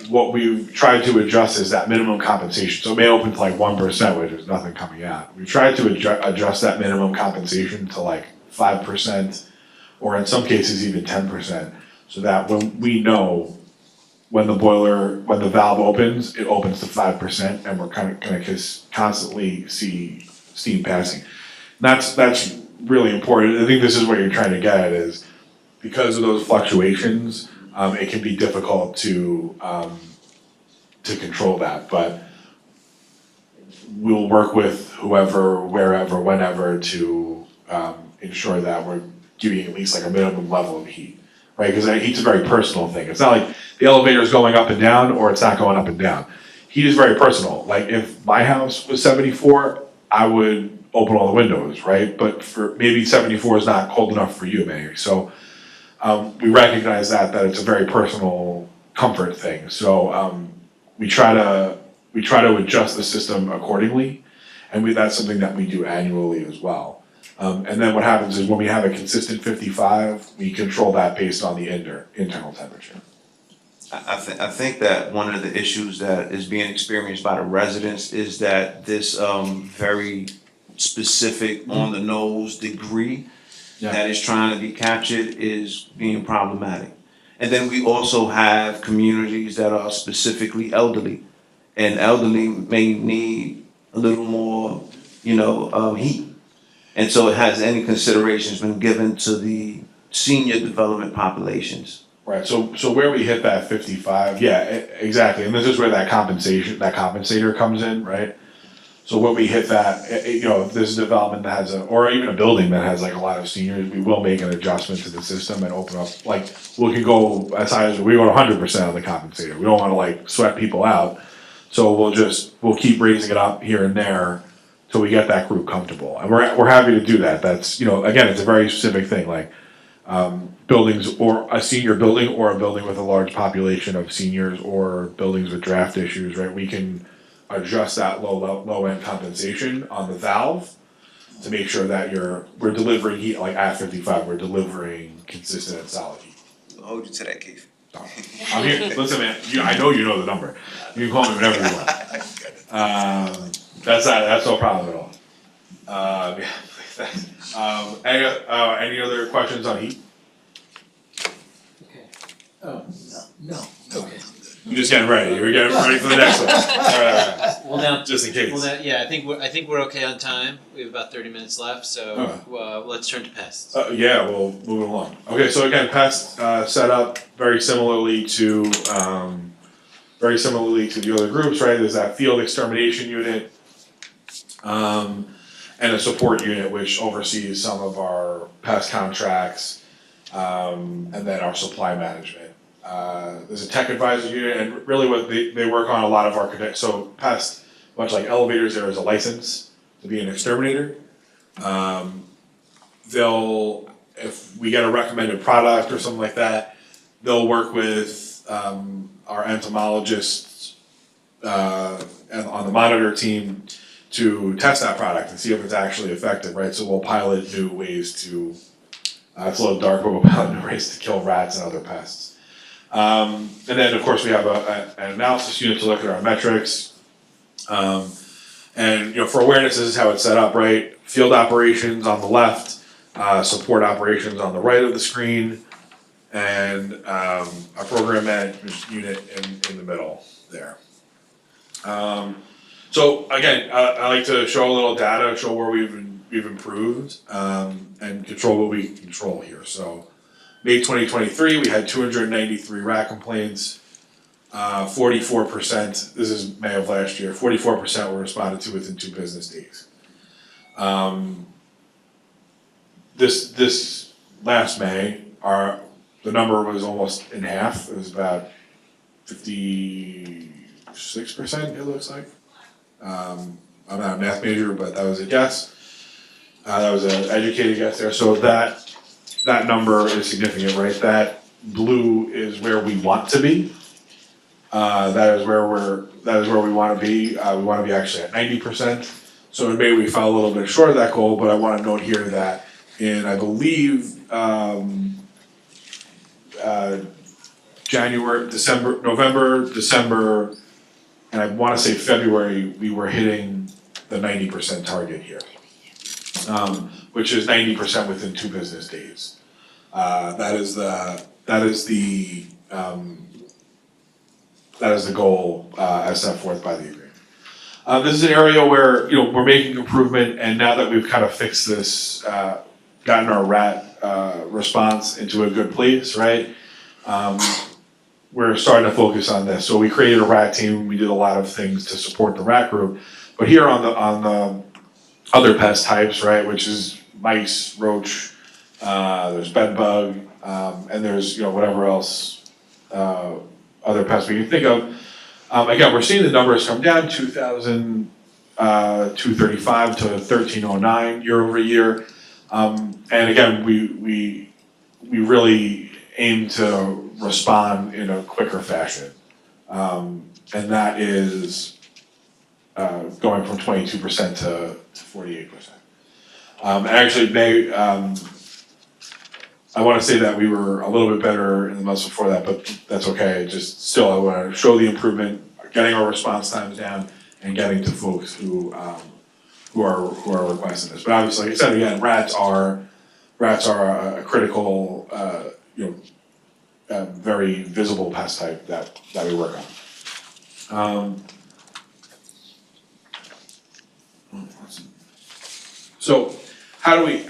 what we've tried to adjust is that minimum compensation. So it may open to like 1%, which is nothing coming out. We've tried to adjust that minimum compensation to like 5%, or in some cases even 10%, so that when we know when the valve opens, it opens to 5%, and we're kind of gonna constantly see steam passing. That's really important. I think this is what you're trying to get at, is because of those fluctuations, it can be difficult to control that, but we'll work with whoever, wherever, whenever to ensure that we're giving at least like a minimum level of heat, right? Because heat's a very personal thing. It's not like the elevator is going up and down or it's not going up and down. Heat is very personal. Like if my house was 74, I would open all the windows, right? But for maybe 74 is not cold enough for you, maybe. So we recognize that it's a very personal comfort thing. So we try to adjust the system accordingly, and that's something that we do annually as well. And then what happens is when we have a consistent 55, we control that based on the internal temperature. I think that one of the issues that is being experienced by the residents is that this very specific on the nose degree that is trying to be captured is being problematic. And then we also have communities that are specifically elderly, and elderly may need a little more, heat. And so has any considerations been given to the senior development populations? Right, so where we hit that 55, yeah, exactly, and this is where that compensator comes in, right? So when we hit that, if there's a development that has or even a building that has like a lot of seniors, we will make an adjustment to the system and open up, like, we can go as high as, we go to 100% on the compensator. We don't wanna like sweat people out, so we'll keep raising it up here and there till we get that group comfortable. And we're happy to do that. That's, again, it's a very specific thing, like, buildings, or a senior building, or a building with a large population of seniors, or buildings with draft issues, right? We can adjust that low end compensation on the valve to make sure that we're delivering heat, like at 55, we're delivering consistent and solid heat. I'll hold you to that, Keith. I'm here, listen man, I know you know the number. You can call me whenever you want. That's no problem at all. Any other questions on heat? Okay. Oh, No. I'm just getting ready. You're getting ready for the next one. All right. well now, Just in case. well now, yeah, I think we're okay on time. We have about 30 minutes left, so let's turn to pests. Yeah, we'll move along. Okay, so again, pest set up very similarly to the other groups, right? There's that field extermination unit, and a support unit which oversees some of our pest contracts, and then our supply management. There's a tech advisor unit, and really what they work on a lot of our so pest, much like elevators, there is a license to be an exterminator. If we get a recommended product or something like that, they'll work with our entomologists and on the monitor team to test that product and see if it's actually effective, right? So we'll pilot new ways to, it's a little dark, but we'll pilot new ways to kill rats and other pests. And then of course we have an analysis unit to look at our metrics. And for awareness, this is how it's set up, right? Field operations on the left, support operations on the right of the screen, and a program management unit in the middle there. So again, I like to show a little data, show where we've improved, and control what we can control here. So May 2023, we had 293 rat complaints. 44%, this is May of last year, 44% were responded to within 2 business days. This last May, the number was almost in half. It was about 56%, it looks like. I'm not a math major, but that was a guess. That was an educated guess there. So that number is significant, right? That blue is where we want to be. That is where we want to be. We want to be actually at 90%. So in May we fell a little bit short of that goal, but I want to note here that November, December, and I wanna say February, we were hitting the 90% target here. Which is 90% within 2 business days. That is the goal, as set forth by the agreement. This is an area where, we're making improvement, and now that we've kind of fixed this, gotten our rat, response into a good place, right? We're starting to focus on this. So we created a rat team, we did a lot of things to support the rat group. But here on the other pest types, right, which is mice, roach, there's bed bug, and there's, whatever else, other pests we can think of. Again, we're seeing the numbers come down, 2,235 to 1,309 year over year. And again, we really aim to respond in a quicker fashion. And that is going from 22% to 48%. Actually, I want to say that we were a little bit better in the months before that, but that's okay. Just still, I want to show the improvement, getting our response times down, and getting to folks who are requesting this. But obviously, like I said again, rats are a critical, very visible pest type that we work on. So how do we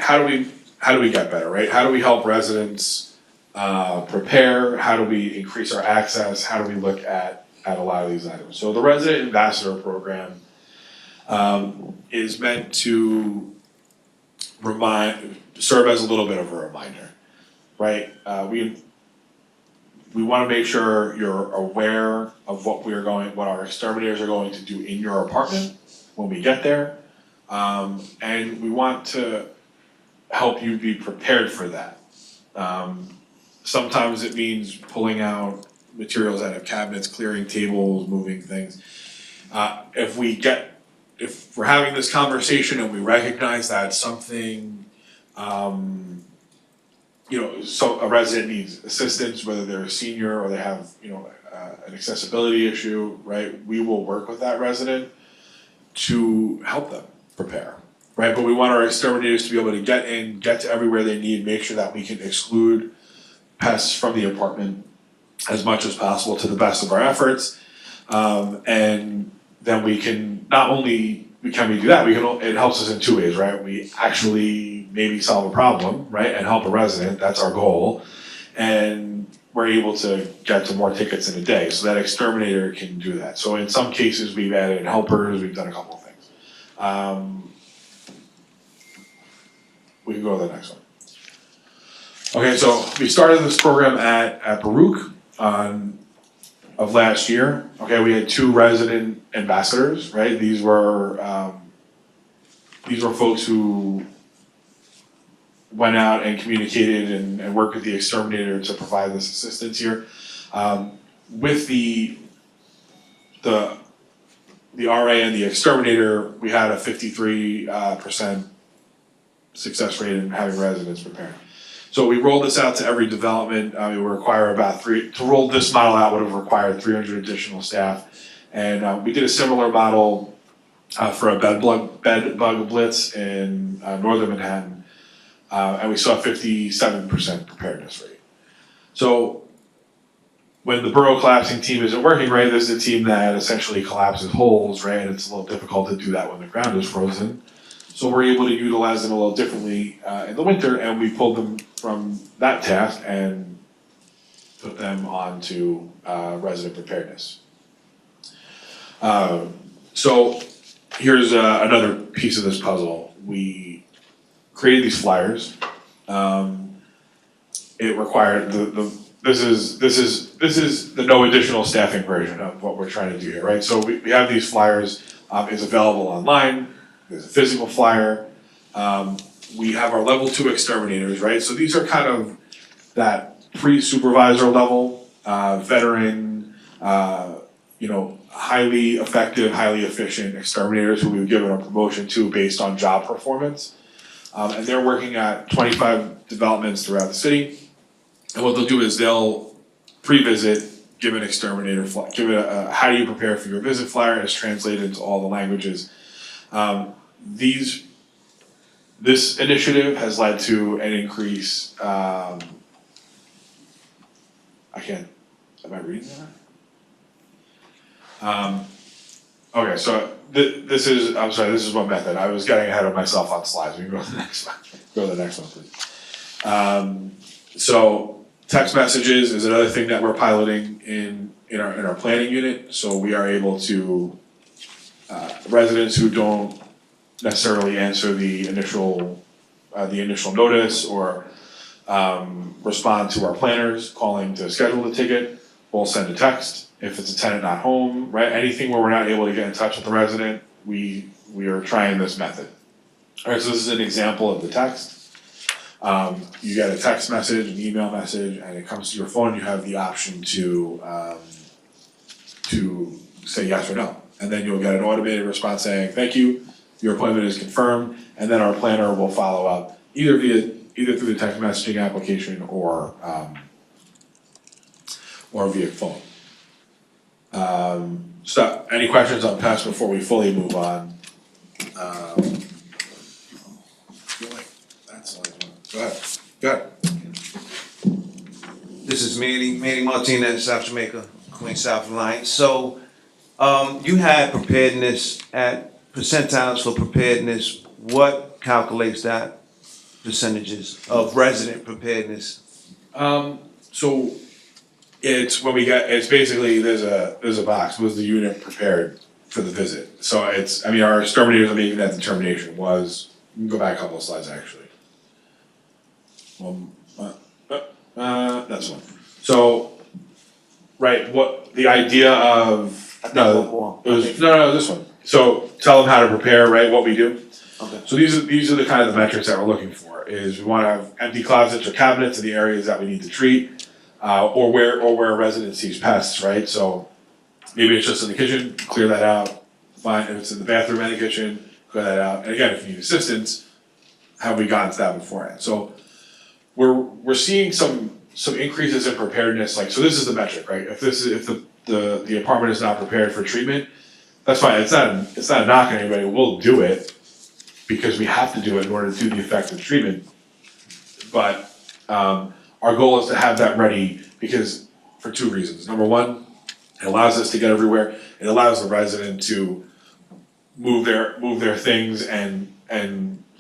get better, right? How do we help residents prepare? How do we increase our access? How do we look at a lot of these items? So the Resident Ambassador Program is meant to serve as a little bit of a reminder, right? We want to make sure you're aware of what our exterminators are going to do in your apartment when we get there. And we want to help you be prepared for that. Sometimes it means pulling out materials out of cabinets, clearing tables, moving things. If we're having this conversation and we recognize that something, so a resident needs assistance, whether they're a senior or they have, an accessibility issue, right? We will work with that resident to help them prepare, right? But we want our exterminators to be able to get to everywhere they need, make sure that we can exclude pests from the apartment as much as possible to the best of our efforts. And then we can, not only can we do that, it helps us in 2 ways, right? We actually maybe solve a problem, right? And help a resident, that's our goal. And we're able to get to more tickets in a day, so that exterminator can do that. So in some cases, we've added helpers, we've done a couple of things. We can go to the next one. Okay, so we started this program at Baruch of last year. Okay, we had 2 resident ambassadors, right? These were folks who went out and communicated and worked with the exterminator to provide this assistance here. With the RA and the exterminator, we had a 53% success rate in having residents prepared. So we rolled this out to every development. It would require to roll this model out would have required 300 additional staff. And we did a similar model for a bed bug blitz in northern Manhattan. And we saw 57% preparedness rate. So when the borough collapsing team isn't working, right, this is a team that essentially collapses holes, right? And it's a little difficult to do that when the ground is frozen. So we're able to utilize them a little differently in the winter, and we pulled them from that task and put them onto resident preparedness. So here's another piece of this puzzle. We created these flyers. It required this is the no additional staffing version of what we're trying to do here, right? So we have these flyers. It's available online. There's a physical flyer. We have our level 2 exterminators, right? So these are kind of that pre-supervisor level, veteran, highly effective, highly efficient exterminators who we've given a promotion to based on job performance. And they're working at 25 developments throughout the city. And what they'll do is they'll pre-visit, give an exterminator give it a how do you prepare for your visit flyer, and it's translated into all the languages. This initiative has led to an increase, am I reading that? Okay, so this is one method. I was getting ahead of myself on slides. We can go to the next one. Go to the next one, please. So text messages is another thing that we're piloting in our planning unit. So we are able to, residents who don't necessarily answer the initial notice or respond to our planners calling to schedule the ticket, we'll send a text. If it's a tenant not home, right, anything where we're not able to get in touch with the resident, we are trying this method. All right, so this is an example of the text. You get a text message, an email message, and it comes to your phone. You have the option to say yes or no, and then you'll get an automated response saying thank you, your appointment is confirmed, and then our planner will follow up either through the text messaging application or via phone. So any questions on PES before we fully move on? I feel like that's the last one. Go ahead. This is Manny Martinez, South Jamaica, Queens South Alliance. So, you had preparedness at percentiles for preparedness. What calculates that percentages of resident preparedness? So it's when it's basically there's a box. Was the unit prepared for the visit? So our exterminators are making that determination. You can go back a couple of slides actually. That's one. So, right, what the idea of this one. So tell them how to prepare, right? What we do. Okay. So these are the kind of the metrics that we're looking for. Is we want to have empty closets or cabinets in the areas that we need to treat. Or where a resident sees pests, right? So maybe it's just in the kitchen, clear that out. Fine, if it's in the bathroom and the kitchen, clear that out. And again, if you need assistance, have we gotten to that beforehand? So we're seeing some increases in preparedness. Like, so this is the metric, right? If the apartment is not prepared for treatment, that's fine. It's not a knock on anybody. We'll do it because we have to do it in order to do the effective treatment. But our goal is to have that ready because for two reasons. Number one, it allows us to get everywhere. It allows the resident to move their things and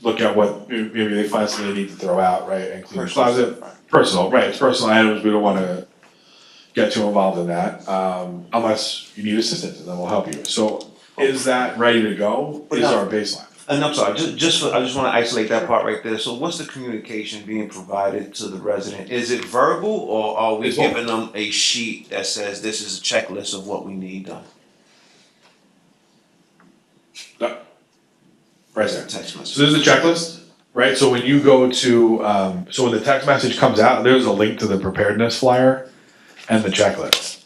look at what maybe they find something they need to throw out, right? And clean the closet. Personal, right? It's personal items. We don't want to get too involved in that unless you need assistance, and then we'll help you. So, is that ready to go? Is our baseline? And I'm sorry, I just want to isolate that part right there. So what's the communication being provided to the resident? Is it verbal or are we giving them a sheet that says this is a checklist of what we need done? Right there. Text message. So this is a checklist, right? So when you go to, so when the text message comes out, there's a link to the preparedness flyer and the checklist.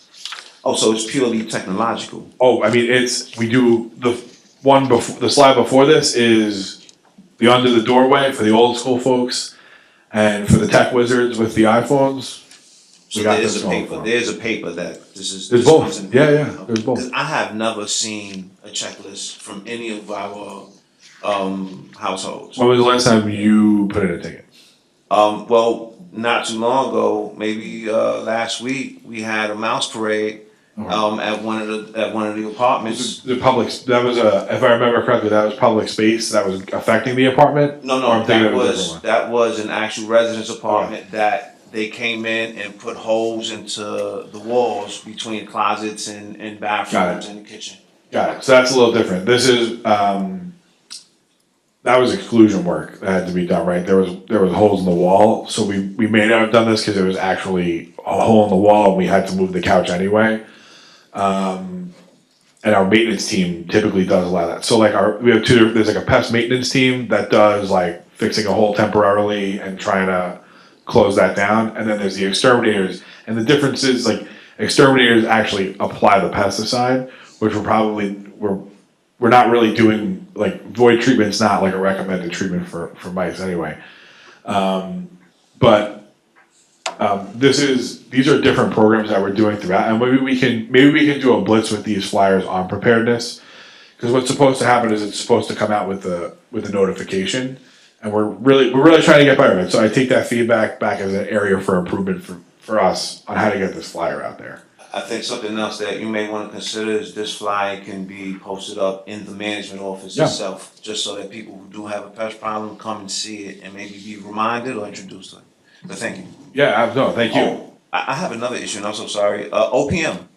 Oh, so it's purely technological. Oh, I mean, we do the slide before this is the under the doorway for the old school folks, and for the tech wizards with the iPhones. So there's a paper that this is. There's both. Yeah, there's both. 'Cause I have never seen a checklist from any of our households. When was the last time you put in a ticket? Well, not too long ago, maybe last week, we had a mouse parade at one of the apartments. The public, if I remember correctly, that was public space that was affecting the apartment? No, that was an actual residence apartment that they came in and put holes into the walls between closets and bathrooms and the kitchen. Got it. So that's a little different. This is, that was exclusion work that had to be done, right? There was holes in the wall, so we may not have done this because it was actually a hole in the wall and we had to move the couch anyway. And our maintenance team typically does a lot of that. So like there's like a pest maintenance team that does like fixing a hole temporarily and trying to close that down. And then there's the exterminators. And the difference is like exterminators actually apply the pesticide, which we're not really doing, like void treatment's not like a recommended treatment for mice anyway. But these these are different programs that we're doing throughout, and maybe we can do a blitz with these flyers on preparedness. Because what's supposed to happen is it's supposed to come out with a notification, and we're really trying to get better at it. So I take that feedback back as an area for improvement for us on how to get this flyer out there. I think something else that you may want to consider is this flyer can be posted up in the management office Yeah. itself, just so that people who do have a pest problem come and see it and maybe be reminded or introduced to it. But thank you. Yeah, no, thank you. Oh, I have another issue, and I'm so sorry. OPM,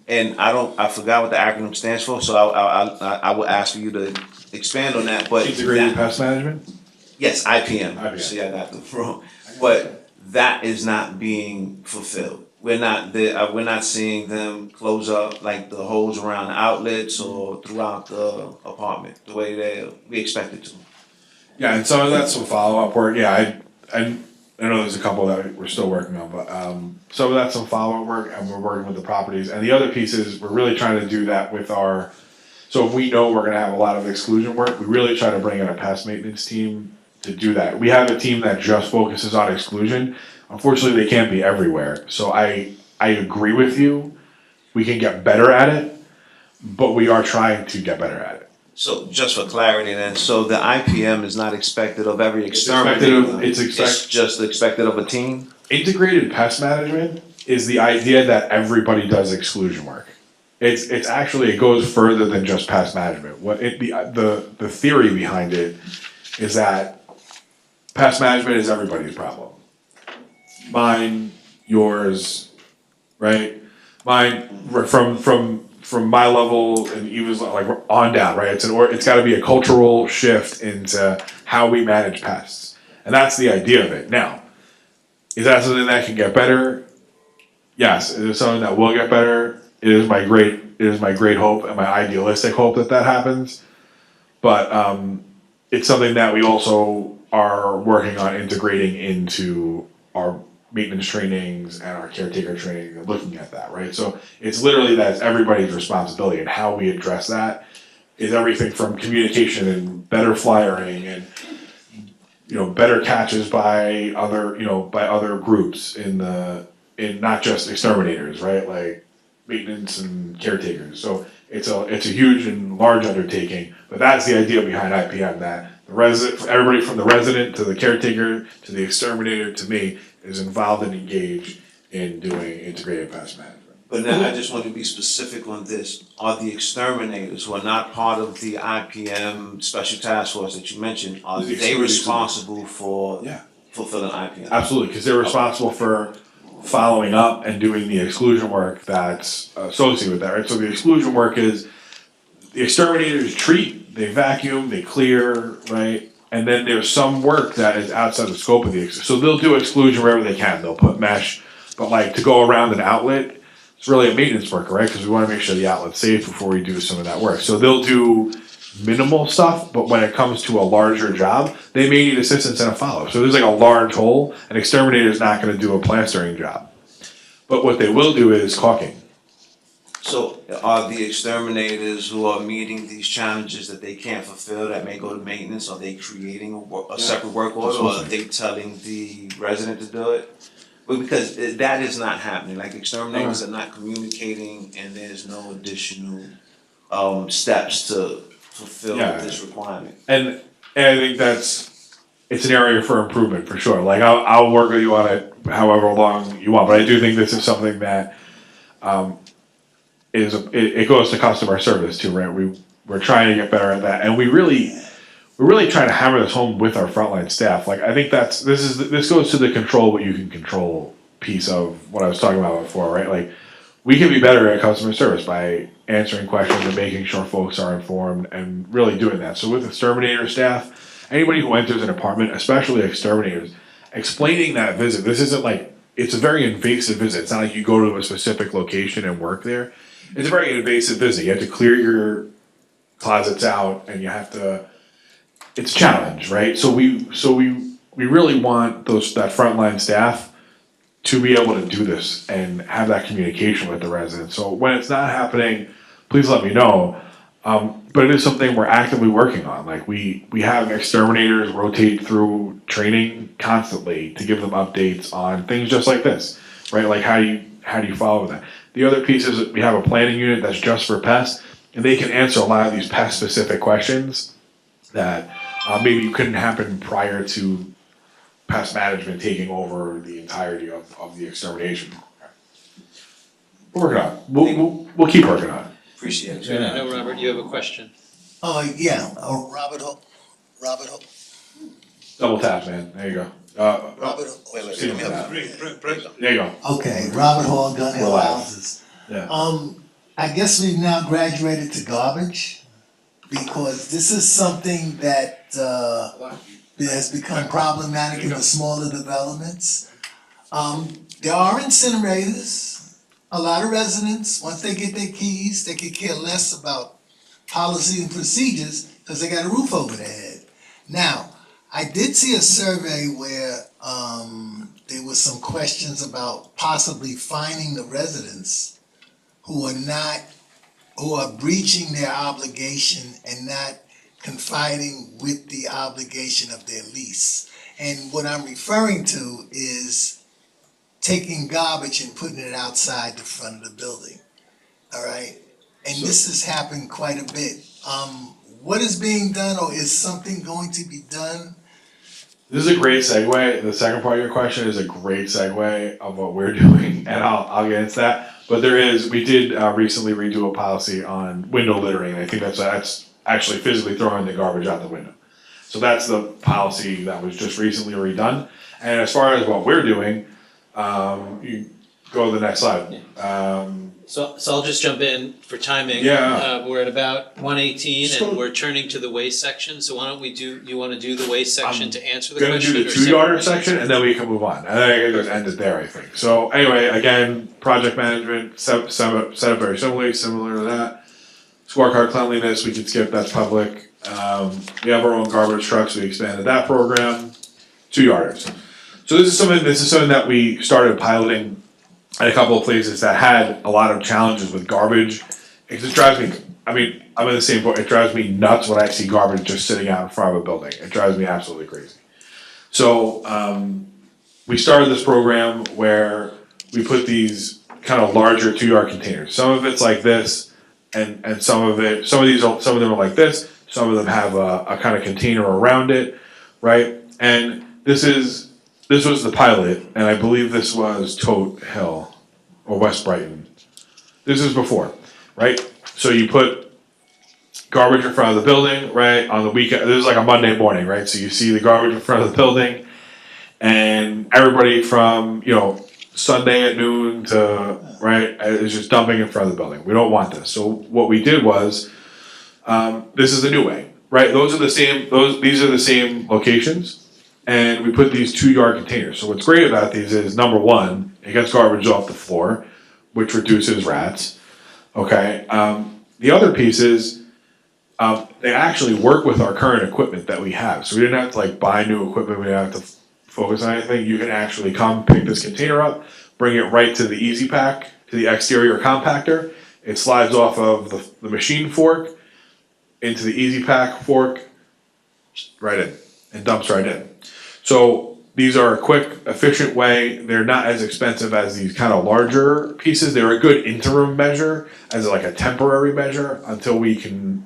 and I forgot what the acronym stands for, so I will ask for you to expand on that, but. Integrated pest management? Yes, IPM. IPM. See, I got the wrong. But that is not being fulfilled. We're not seeing them close up like the holes around the outlets or throughout the apartment the way we expect it to. Yeah, and some of that's some follow-up work. Yeah, I know there's a couple that we're still working on, but some of that's some follow-up work, and we're working with the properties. And the other piece is we're really trying to do that with our. So if we know we're gonna have a lot of exclusion work, we really try to bring in a pest maintenance team to do that. We have a team that just focuses on exclusion. Unfortunately, they can't be everywhere. So I agree with you. We can get better at it, but we are trying to get better at it. So just for clarity then, so the IPM is not expected of every exterminator? It's just expected of a team? Integrated pest management is the idea that everybody does exclusion work. It's actually, it goes further than just pest management. The theory behind it is that pest management is everybody's problem. Mine, yours, right? Mine, from my level and even like on down, right? It's got to be a cultural shift into how we manage pests, and that's the idea of it. Now, is that something that can get better? Yes. Is it something that will get better? It is my great hope and my idealistic hope that happens. But it's something that we also are working on integrating into our maintenance trainings and our caretaker training and looking at that, right? So it's literally that's everybody's responsibility, and how we address that is everything from communication and better flyering and better catches by other groups in not just exterminators, right? Like maintenance and caretakers. So it's a huge and large undertaking, but that's the idea behind IPM, that everybody from the resident to the caretaker to the exterminator to me is involved and engaged in doing integrated pest management. But now I just want to be specific on this. Are the exterminators who are not part of the IPM special task force that you mentioned, are they responsible for fulfilling IPM? Absolutely, because they're responsible for following up and doing the exclusion work that's associated with that, right? So the exclusion work is the exterminators treat, they vacuum, they clear, right? And then there's some work that is outside the scope of the so they'll do exclusion wherever they can. They'll put mesh, but like to go around an outlet, it's really a maintenance worker, right? Because we want to make sure the outlet's safe before we do some of that work. So they'll do minimal stuff, but when it comes to a larger job, they may need assistance and a follow-up. So there's like a large hole, an exterminator is not going to do a plastering job. But what they will do is caulking. So are the exterminators who are meeting these challenges that they can't fulfill, that may go to maintenance, are they creating a separate work order, or are they telling the resident to do it? Well, because that is not happening, like exterminators are not communicating, and there's no additional steps to fulfill this requirement. And I think it's an area for improvement for sure. Like I'll work with you on it however long you want, but I do think this is something that it goes to customer service too, right? We're trying to get better at that, and we're really trying to hammer this home with our frontline staff. Like I think this goes to the control what you can control piece of what I was talking about before, right? Like we can be better at customer service by answering questions and making sure folks are informed and really doing that. So with exterminator staff, anybody who enters an apartment, especially exterminators, explaining that visit. This isn't like, it's a very invasive visit. It's not like you go to a specific location and work there. It's a very invasive visit. You have to clear your closets out, and it's a challenge, right? So we really want that frontline staff to be able to do this and have that communication with the residents. So when it's not happening, please let me know. But it is something we're actively working on. Like we have exterminators rotate through training constantly to give them updates on things just like this, right? Like how do you follow that? The other piece is that we have a planning unit that's just for pests, and they can answer a lot of these pest specific questions that maybe couldn't happen prior to pest management taking over the entirety of the extermination program. We're working on it. We'll keep working on it. Appreciate I it. know, Robert, you have a question. Yeah, Robert Hope, Double tap, man. There you go. Robert, wait, let me help Press. There you go. okay, Robert Hall, Gun Hill Relax. Houses. Yeah. I guess we've now graduated to garbage, because this is something that, has become problematic in the smaller developments. There are incinerators. A lot of residents, once they get their keys, they could care less about policy and procedures, because they got a roof over their head. Now, I did see a survey where, there was some questions about possibly fining the residents who are breaching their obligation and not confiding with the obligation of their lease. And what I'm referring to is taking garbage and putting it outside the front of the building, all right? And this has happened quite a bit. What is being done, or is something going to be done? This is a great segue. The second part of your question is a great segue of what we're doing, and I'll get into that. But we did recently redo a policy on window littering. I think that's actually physically throwing the garbage out the window. So that's the policy that was just recently redone. And as far as what we're doing, you go to the next slide. So I'll just jump in for timing. Yeah. We're at about 1:18 So- and we're turning to the waste section, so why don't we you wanna do the waste section to answer the Gonna question? do the or 2-yarder separate? section, and then we can move on. And then I can just end it there, I think. So anyway, again, project management, set up very similar to that. Scorecard cleanliness, we can skip, that's public. We have our own garbage trucks, we expanded that program. 2-yarders. So this is something that we started piloting at a couple of places that had a lot of challenges with garbage. It just drives me, I'm in the same boat, it drives me nuts when I see garbage just sitting out in front of a building. It drives me absolutely crazy. So, we started this program where we put these kind of larger 2-yard containers. Some of it's like this, and some of them are like this, some of them have a kind of container around it, right? And this was the pilot, and I believe this was Tote Hill or West Brighton. This is before, right? So you put garbage in front of the building, right? On the weekend, this is like a Monday morning, right? So you see the garbage in front of the building, and everybody from, Sunday at noon to, right, is just dumping in front of the building. We don't want this. So what we did was, this is the new way, right? These are the same locations. And we put these 2-yard containers. So what's great about these is, number one, it gets garbage off the floor, which reduces rats. Okay. The other piece is, they actually work with our current equipment that we have. So we didn't have to buy new equipment. We didn't have to focus on anything. You can actually come pick this container up, bring it right to the Easy Pack, to the exterior compactor. It slides off of the machine fork into the Easy Pack fork, right in, and dumps right in. So these are a quick, efficient way. They're not as expensive as these kind of larger pieces. They're a good interim measure, as like a temporary measure, until we can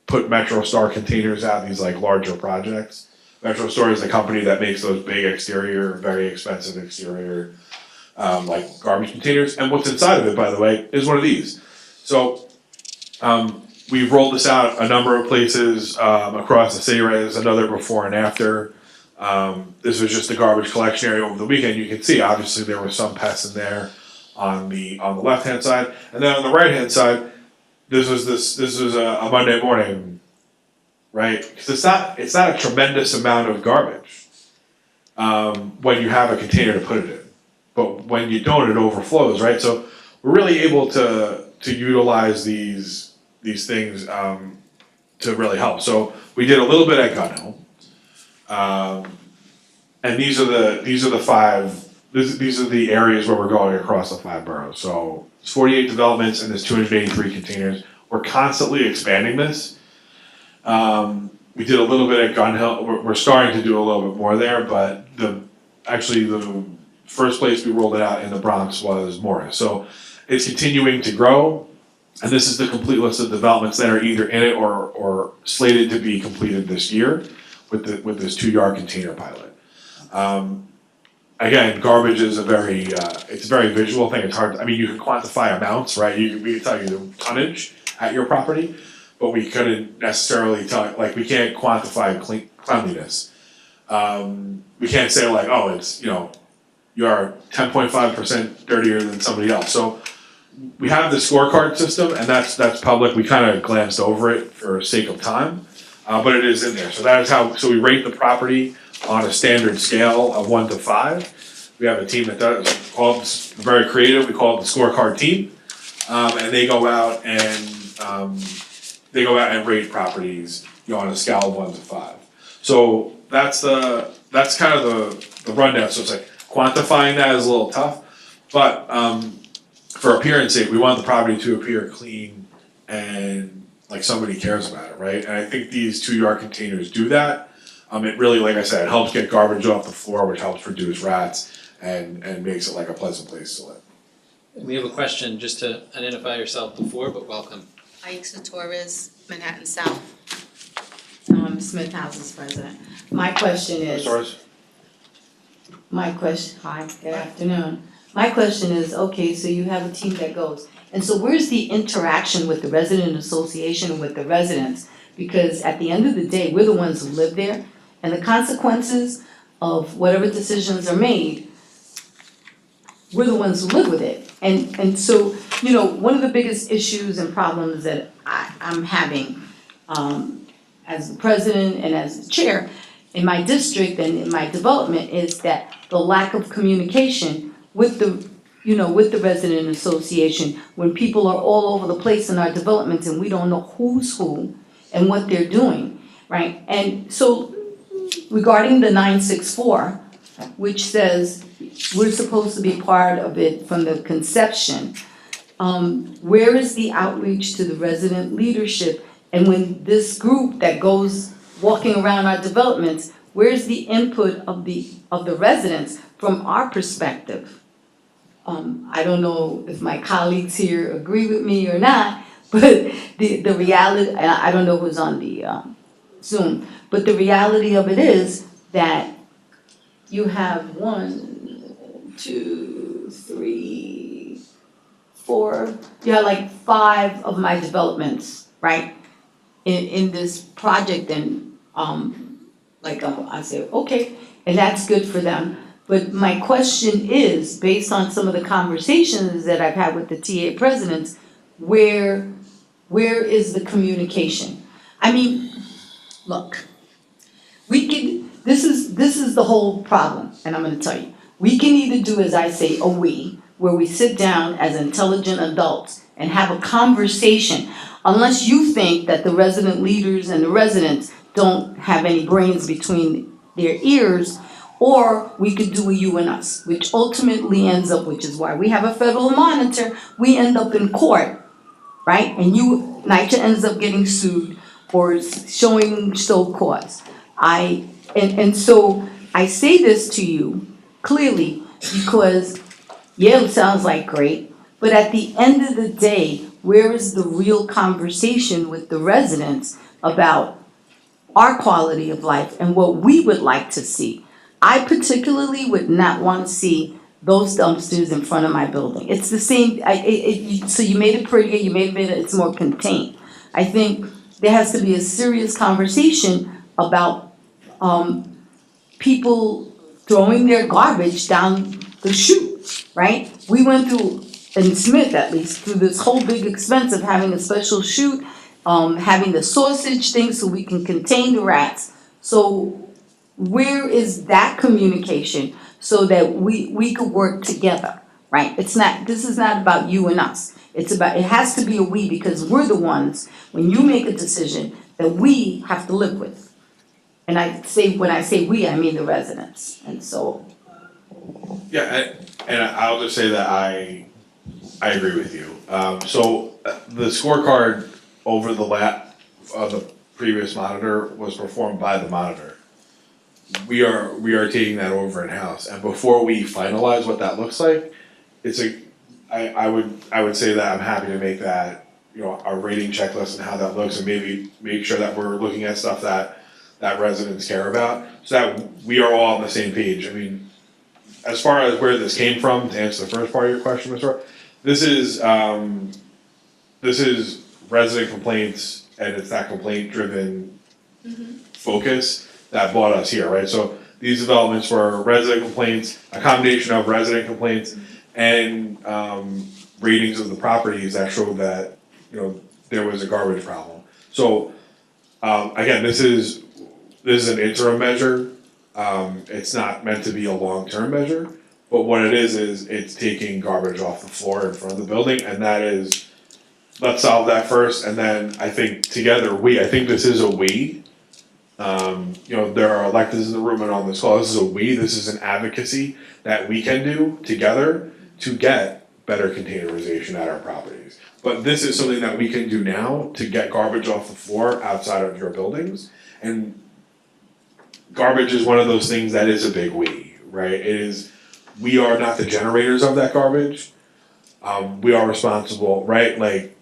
put MetroStar containers out, these larger projects. MetroStar is the company that makes those big exterior, very expensive exterior, garbage containers. And what's inside of it, by the way, is one of these. So we've rolled this out a number of places across the city, right? There's another before and after. This was just the garbage collection area over the weekend. You can see, obviously, there were some pests in there on the left-hand side. And then on the right-hand side, this was a Monday morning, right? Because it's not a tremendous amount of garbage when you have a container to put it in. But when you don't, it overflows, right? So we're really able to utilize these things to really help. So we did a little bit at Gun Hill. And these are the areas where we're going across the 5 boroughs. So it's 48 developments and there's 283 containers. We're constantly expanding this. we did a little bit at Gun Hill, we're starting to do a little bit more there, but actually the first place we rolled it out in the Bronx was Morris. So it's continuing to grow, and this is the complete list of developments that are either in it or slated to be completed this year with this 2-yard container pilot. Again, garbage is it's a very visual thing. It's hard, you can quantify amounts, right? We can tell you the tonnage at your property, but we couldn't necessarily we can't quantify cleanliness. We can't say it's, you are 10.5% dirtier than somebody else. So we have the scorecard system, and that's public. We kind of glanced over it for sake of time, but it is in there. So that is so we rate the property on a standard scale of 1 to 5. We have a team that does, very creative, we call it the scorecard team. And they go out and rate properties, on a scale of 1 to 5. So that's kind of the rundown. So it's quantifying that is a little tough, but for appearance sake, we want the property to appear clean and like somebody cares about it, right? And I think these 2-yard containers do that. It really, like I said, it helps get garbage off the floor, which helps reduce rats and makes it like a pleasant place to live. We have a question, just to identify yourself before, but welcome. Aixa Torres, Manhattan South. Smith House's president. My question is. Hi, good afternoon. My question is, okay, so you have a team that goes, and so where's the interaction with the resident association and with the residents? Because at the end of the day, we're the ones who live there, and the consequences of whatever decisions are made, we're the ones who live with it. And so, one of the biggest issues and problems that I'm having as the president and as the chair in my district and in my development is that the lack of communication with the resident association, when people are all over the place in our developments and we don't know who's who and what they're doing, right? And so regarding the 964, which says we're supposed to be part of it from the conception, where is the outreach to the resident leadership? And when this group that goes walking around our developments, where's the input of the residents from our perspective? I don't know if my colleagues here agree with me or not, but the reality, and I don't know who's on the Zoom, but the reality of it is that you have 1, 2, 3, 4, you have like 5 of my developments, right? In this project, and I say, okay, and that's good for them. But my question is, based on some of the conversations that I've had with the TA presidents, where is the communication? Look, this is the whole problem, and I'm gonna tell you. We can either do, as I say, where we sit down as intelligent adults and have a conversation, unless you think that the resident leaders and the residents don't have any brains between their ears, or we could do a you and us, which ultimately ends up, which is why we have a federal monitor, we end up in court, right? And NYCHA ends up getting sued or showing show cause. And so I say this to you clearly because, yeah, it sounds like great, but at the end of the day, where is the real conversation with the residents about our quality of life and what we would like to see? I particularly would not want to see those dumpsters in front of my building. It's the same, so you made it prettier, you made it's more contained. I think there has to be a serious conversation about people throwing their garbage down the chute, right? We went through, in Smith at least, through this whole big expense of having a special chute, having the sausage thing so we can contain the rats. So where is that communication so that we could work together, right? This is not about you and us. It has to be a we, because we're the ones, when you make a decision, that we have to live with. And when I say we, I mean the residents, and so. Yeah, and I'll just say that I agree with you. So the scorecard over the previous monitor was performed by the monitor. We are taking that over in-house, and before we finalize what that looks like, I would say that I'm happy to make that, our rating checklist and how that looks, and maybe make sure that we're looking at stuff that residents care about, so that we are all on the same page. I mean, as far as where this came from, to answer the first part of your question, Mr. This is resident complaints, and it's that complaint-driven focus that brought us here, right? So these developments were resident complaints, a combination of resident complaints and ratings of the properties that showed that, there was a garbage problem. So, again, this is an interim measure. It's not meant to be a long-term measure, but what it is it's taking garbage off the floor in front of the building, and that is, let's solve that first, and then I think together, I think this is a we. There are electeds in the room and on this call, this is an advocacy that we can do together to get better containerization at our properties. But this is something that we can do now to get garbage off the floor outside of your buildings, and garbage is one of those things that is a big we, right? We are not the generators of that garbage. We are responsible, right? Like,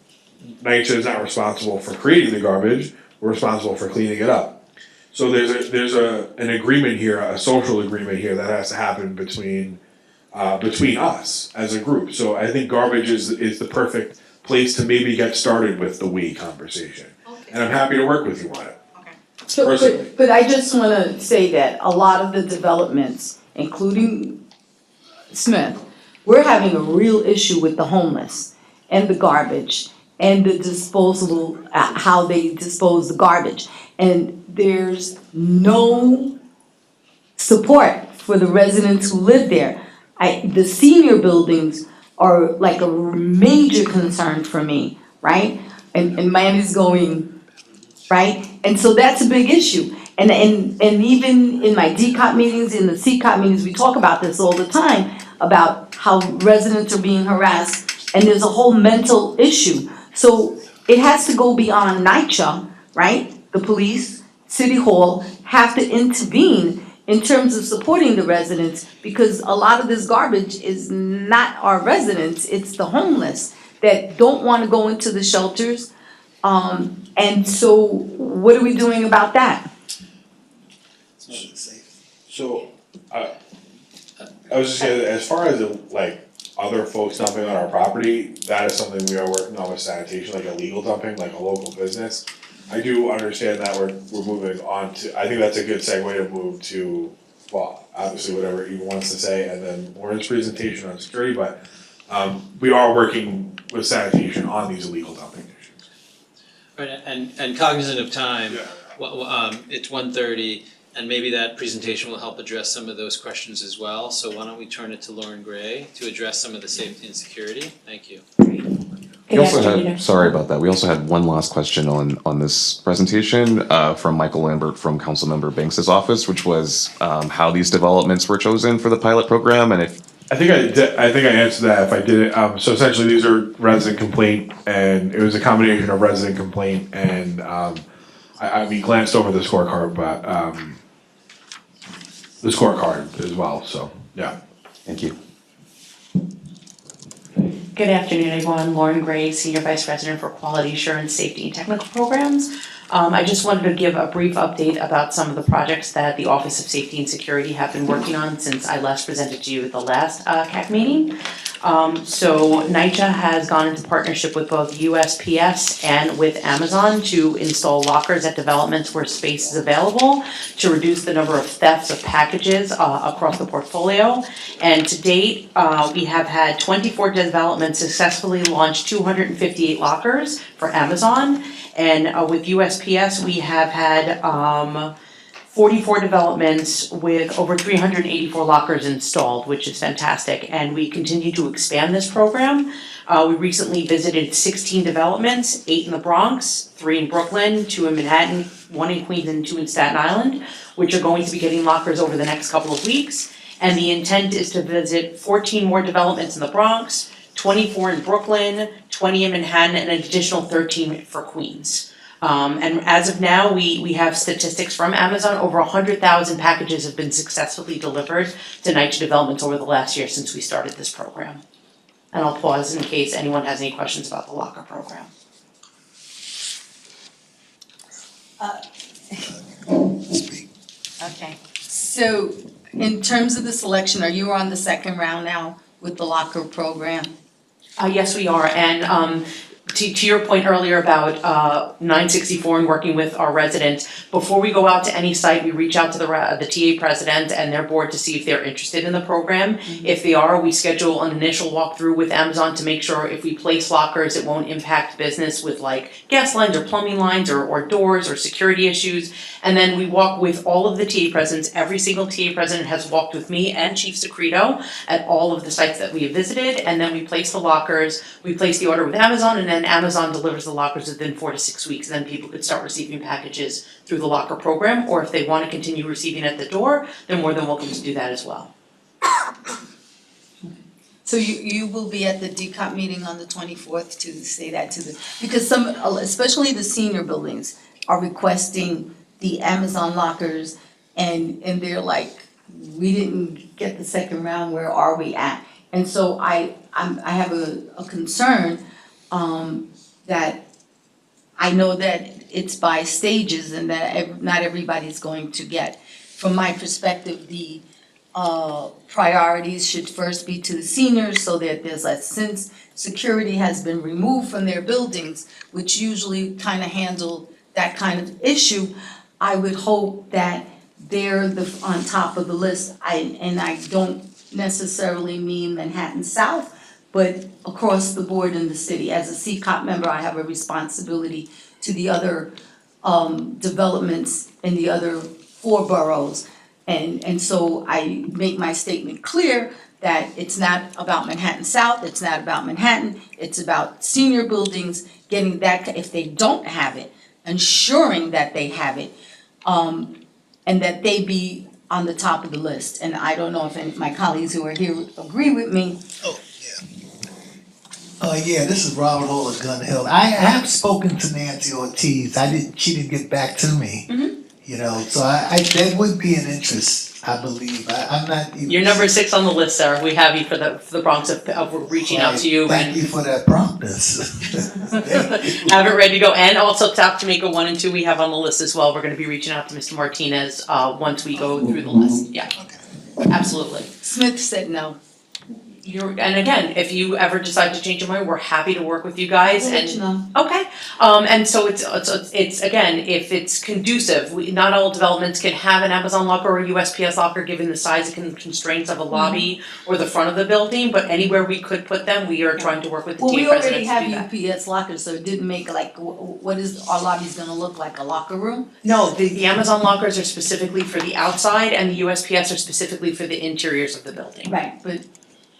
NYCHA is not responsible for creating the garbage, we're responsible for cleaning it up. So there's an agreement here, a social agreement here that has to happen between us as a group. So I think garbage is the perfect place to maybe get started with the we conversation. Okay. And I'm happy to work with you on it. So, Personally. but I just wanna say that a lot of the developments, including Smith, we're having a real issue with the homeless and the garbage and the disposal, how they dispose the garbage. And there's no support for the residents who live there. The senior buildings are like a major concern for me, right? And mine is going, right? And so that's a big issue. And even in my DCOT meetings, in the CCOT meetings, we talk about this all the time, about how residents are being harassed, and there's a whole mental issue. So it has to go beyond NYCHA, right? The police, City Hall have to intervene in terms of supporting the residents, because a lot of this garbage is not our residents, it's the homeless that don't wanna go into the shelters. And so what are we doing about that? It's not safe. So, I was just saying, as far as other folks dumping on our property, that is something we are working on with sanitation, like illegal dumping, like a local business. I do understand that we're moving on to, I think that's a good segue to move to, well, obviously whatever Eva wants to say, and then Warren's presentation on security, but we are working with sanitation on these illegal dumping issues. Right, and cognizant of time, Yeah. it's 1:30, and maybe that presentation will help address some of those questions as well. So why don't we turn it to Lauren Gray to address some of the safety and security? Thank you. We also had, sorry about that, we also had one last question on this presentation from Michael Lambert from Councilmember Banks's office, which was how these developments were chosen for the pilot program, and if I think I answered that if I didn't. So essentially, these are resident complaint, and it was a combination of resident complaint and we glanced over the scorecard, but the scorecard as well. So yeah. Thank you. Good afternoon, everyone. Lauren Gray, Senior Vice President for Quality Assurance, Safety and Technical Programs. I just wanted to give a brief update about some of the projects that the Office of Safety and Security have been working on since I last presented to you at the last CAC meeting. So NYCHA has gone into partnership with both USPS and with Amazon to install lockers at developments where space is available to reduce the number of thefts of packages across the portfolio. And to date, we have had 24 developments successfully launch 258 lockers for Amazon. And with USPS, we have had 44 developments with over 384 lockers installed, which is fantastic, and we continue to expand this program. We recently visited 16 developments, 8 in the Bronx, 3 in Brooklyn, 2 in Manhattan, 1 in Queens, and 2 in Staten Island, which are going to be getting lockers over the next couple of weeks. And the intent is to visit 14 more developments in the Bronx, 24 in Brooklyn, 20 in Manhattan, and an additional 13 for Queens. And as of now, we have statistics from Amazon, over 100,000 packages have been successfully delivered to NYCHA developments over the last year since we started this program. And I'll pause in case anyone has any questions about the locker program. Speak. Okay, so in terms of the selection, are you on the second round now with the locker program? Yes, we are, and to your point earlier about 964 and working with our residents, before we go out to any site, we reach out to the TA president and their board to see if they're interested in the program. If they are, we schedule an initial walkthrough with Amazon to make sure if we place lockers, it won't impact business with like gas lines or plumbing lines or doors or security issues. And then we walk with all of the TA presidents. Every single TA president has walked with me and Chief Secreto at all of the sites that we have visited, and then we place the lockers, we place the order with Amazon, and then Amazon delivers the lockers within 4 to 6 weeks. Then people could start receiving packages through the locker program, or if they want to continue receiving at the door, they're more than welcome to do that as well. So you will be at the DCOT meeting on the 24th to say that to the, because some, especially the senior buildings, are requesting the Amazon lockers, and they're like, we didn't get the second round, where are we at? And so I have a concern that I know that it's by stages and that not everybody's going to get. From my perspective, the priorities should first be to the seniors so that there's less, since security has been removed from their buildings, which usually kind of handle that kind of issue. I would hope that they're on top of the list. And I don't necessarily mean Manhattan South, but across the board in the city. As a CCOP member, I have a responsibility to the other developments in the other 4 boroughs. And so I make my statement clear that it's not about Manhattan South, it's not about Manhattan, it's about senior buildings, getting that, if they don't have it, ensuring that they have it, and that they be on the top of the list. And I don't know if any of my colleagues who are here agree with me. Oh, yeah. Yeah, this is Robert Hall of Gun Hill. I have spoken to Nancy Ortiz. She didn't get back to me. You know, so that would be an interest, I believe. I'm not even. You're number 6 on the list, sir. We have you for the Bronx of reaching out to you. Thank you for that promptness. Have it ready to go. And also South Jamaica 1 and 2 we have on the list as well. We're gonna be reaching out to Mr. Martinez once we go through the list. Yeah, absolutely. Smith said no. And again, if you ever decide to change your mind, we're happy to work with you guys. I'll let you know. Okay, and so it's again, if it's conducive, not all developments can have an Amazon locker or a USPS locker given the size and constraints of a lobby or the front of the building, but anywhere we could put them, we are trying to work with the Well, TA we already presidents to do that. have UPS lockers, so it didn't make like, what is our lobby's gonna look like, a locker room? No, the Amazon lockers are specifically for the outside and the USPS are specifically for the interiors of the building. Right, but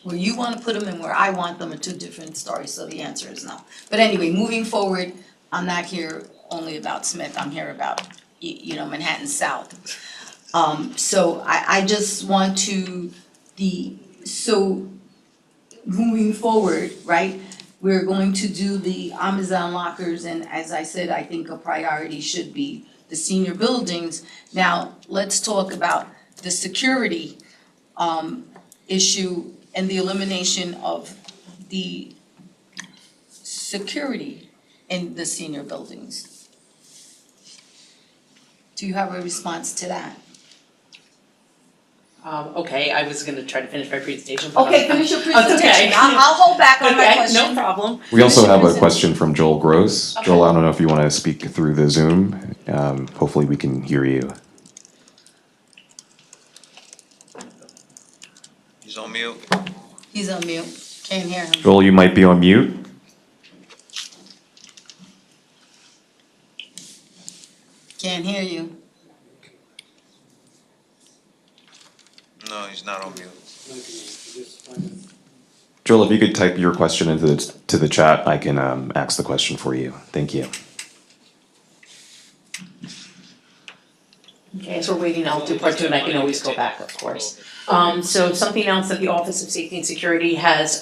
where you wanna put them and where I want them are 2 different stories, so the answer is no. But anyway, moving forward, I'm not here only about Smith, I'm here about, you know, Manhattan South. So I just want to, so moving forward, right? We're going to do the Amazon lockers, and as I said, I think a priority should be the senior buildings. Now, let's talk about the security issue and the elimination of the security in the senior buildings. Do you have a response to that? Okay, I was gonna try to finish my presentation. but Okay, I'm- finish your It's okay. presentation. I'll hold back on my Okay, question. no problem. We also Commissioner have a Vincent. question from Joel Gross. Joel, I don't know if you want to speak through the Zoom. Hopefully we can hear you. He's on mute. He's on mute, can't hear him. Joel, you might be on mute. Can't hear you. No, he's not on mute. Joel, if you could type your question into the chat, I can ask the question for you. Thank you. Okay, so we're waiting, I'll do part two and I can always go back, of course. So something else that the Office of Safety and Security has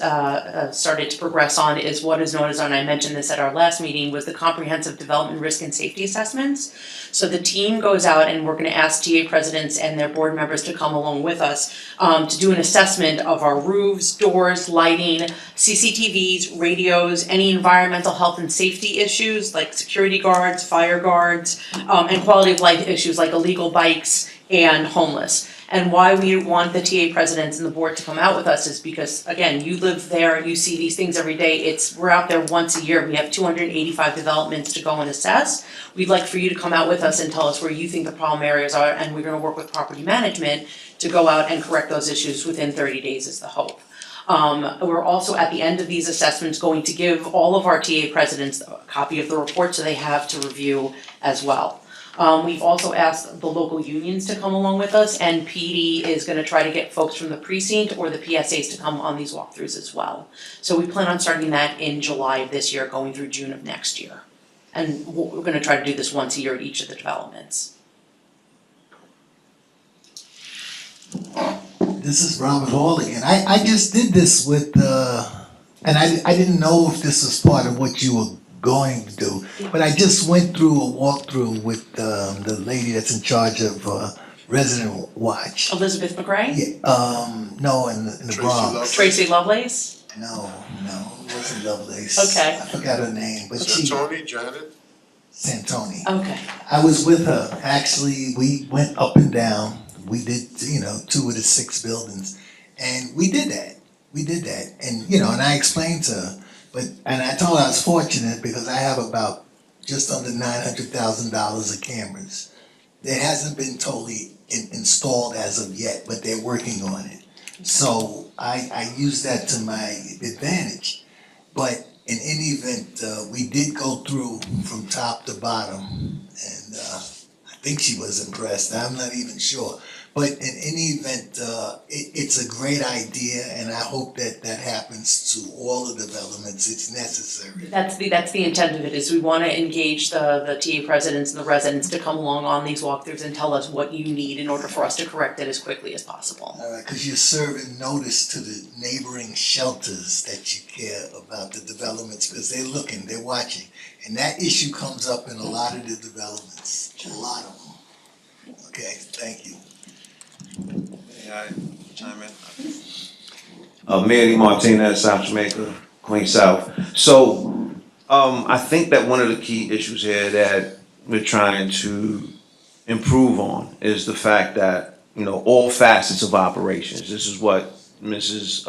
started to progress on is what is known as, and I mentioned this at our last meeting, was the Comprehensive Development Risk and Safety Assessments. So the team goes out and we're gonna ask TA presidents and their board members to come along with us to do an assessment of our roofs, doors, lighting, CCTVs, radios, any environmental health and safety issues like security guards, fire guards, and quality of life issues like illegal bikes and homeless. And why we want the TA presidents and the board to come out with us is because, again, you live there, you see these things every day. We're out there once a year. We have 285 developments to go and assess. We'd like for you to come out with us and tell us where you think the problem areas are, and we're gonna work with property management to go out and correct those issues within 30 days is the hope. We're also at the end of these assessments going to give all of our TA presidents a copy of the report so they have to review as well. We've also asked the local unions to come along with us, and PD is gonna try to get folks from the precinct or the PSAs to come on these walkthroughs as well. So we plan on starting that in July of this year, going through June of next year. And we're gonna try to do this once a year at each of the developments. This is Robert Hall again. I just did this with, and I didn't know if this was part of what you were going to do, but I just went through a walkthrough with the lady that's in charge of resident watch. Elizabeth McRae? Yeah, no, in the Bronx. Tracy Lovelace? No, it wasn't Lovelace. Okay. I forgot her name, but she. Tony, Janet? Santoni. Okay. I was with her. Actually, we went up and down. We did, 2 of the 6 buildings, and we did that. And and I explained to her, and I told her I was fortunate because I have about just under $900,000 of cameras. It hasn't been totally installed as of yet, but they're working on it. So I use that to my advantage. But in any event, we did go through from top to bottom, and I think she was impressed. I'm not even sure. But in any event, it's a great idea, and I hope that happens to all the developments. It's necessary. That's the intent of it, is we wanna engage the TA presidents and the residents to come along on these walkthroughs and tell us what you need in order for us to correct it as quickly as possible. All right, because you're serving notice to the neighboring shelters that you care about the developments, because they're looking, they're watching. And that issue comes up in a lot of the developments, a lot of them. Okay, thank you. May I chime in? Manny Martinez, South Jamaica, Queens South. So, I think that one of the key issues here that we're trying to improve on is the fact that, all facets of operations. This is what Mrs.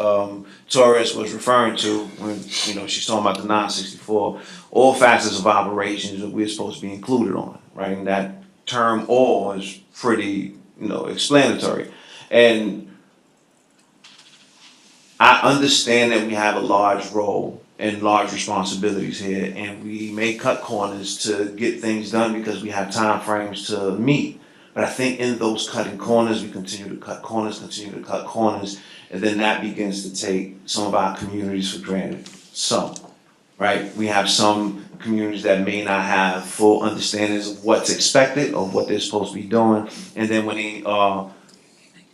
Torres was referring to when, she's talking about the 964. All facets of operations that we're supposed to be included on, right? And that term "all" is pretty explanatory. And I understand that we have a large role and large responsibilities here, and we may cut corners to get things done because we have time frames to meet. But I think in those cutting corners, we continue to cut corners, and then that begins to take some of our communities for granted. Some, right? We have some communities that may not have full understandings of what's expected or what they're supposed to be doing, and then when they are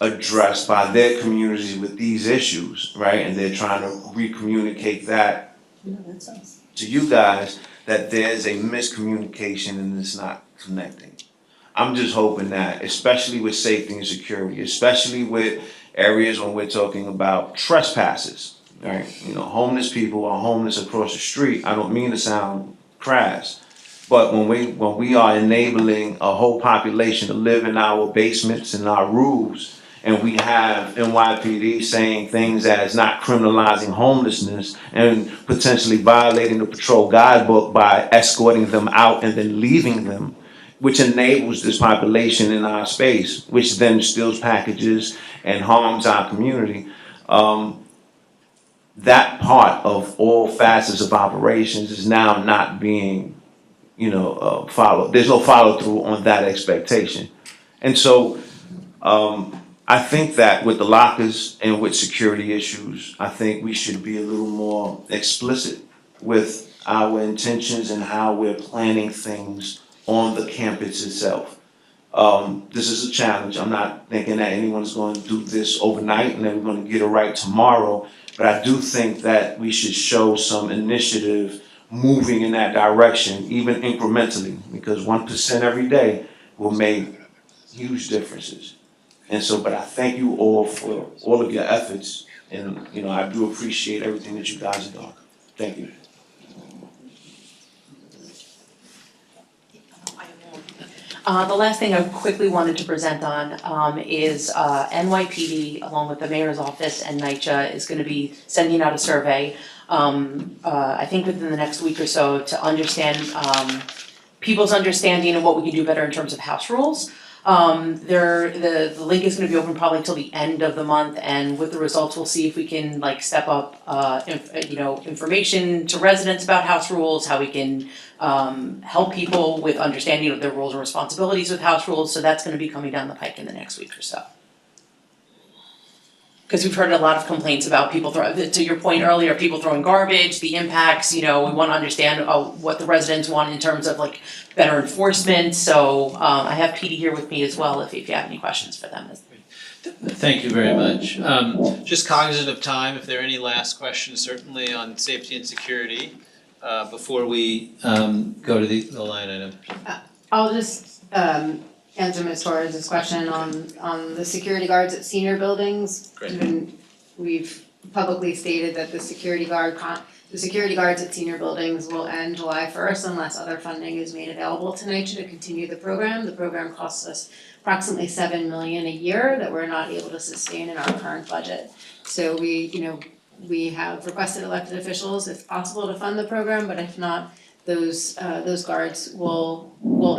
addressed by their communities with these issues, right, and they're trying to re-communicate that to you guys, that there's a miscommunication and it's not connecting. I'm just hoping that, especially with safety and security, especially with areas when we're talking about trespasses, right? Homeless people are homeless across the street. I don't mean to sound crass, but when we are enabling a whole population to live in our basements and our roofs, and we have NYPD saying things as not criminalizing homelessness and potentially violating the patrol guidebook by escorting them out and then leaving them, which enables this population in our space, which then steals packages and harms our community. That part of all facets of operations is now not being, followed. There's no follow through on that expectation. And so I think that with the lockers and with security issues, I think we should be a little more explicit with our intentions and how we're planning things on the campus itself. This is a challenge. I'm not thinking that anyone's going to do this overnight and then we're going to get it right tomorrow. But I do think that we should show some initiative moving in that direction, even incrementally, because 1% every day will make huge differences. And so, but I thank you all for all of your efforts, and, you know, I do appreciate everything that you guys are doing. Thank you. The last thing I quickly wanted to present on is NYPD, along with the mayor's office and NYCHA, is gonna be sending out a survey, I think within the next week or so, to understand people's understanding of what we can do better in terms of house rules. The link is gonna be open probably till the end of the month, and with the results, we'll see if we can like step up, information to residents about house rules, how we can help people with understanding of their roles and responsibilities with house rules, so that's gonna be coming down the pike in the next week or so. Cause we've heard a lot of complaints about people to your point earlier, people throwing garbage, the impacts, we wanna understand what the residents want in terms of like better enforcement, so I have Petey here with me as well if you have any questions for them. Thank you very much. Just cognizant of time, if there are any last questions, certainly on safety and security, before we go to the line item. I'll just answer Ms. Torres' question on the security guards at senior buildings. Great. We've publicly stated that the security guards at senior buildings will end July 1st unless other funding is made available to NYCHA to continue the program. The program costs us approximately $7 million a year that we're not able to sustain in our current budget. So we have requested elected officials, if possible, to fund the program, but if not, those guards will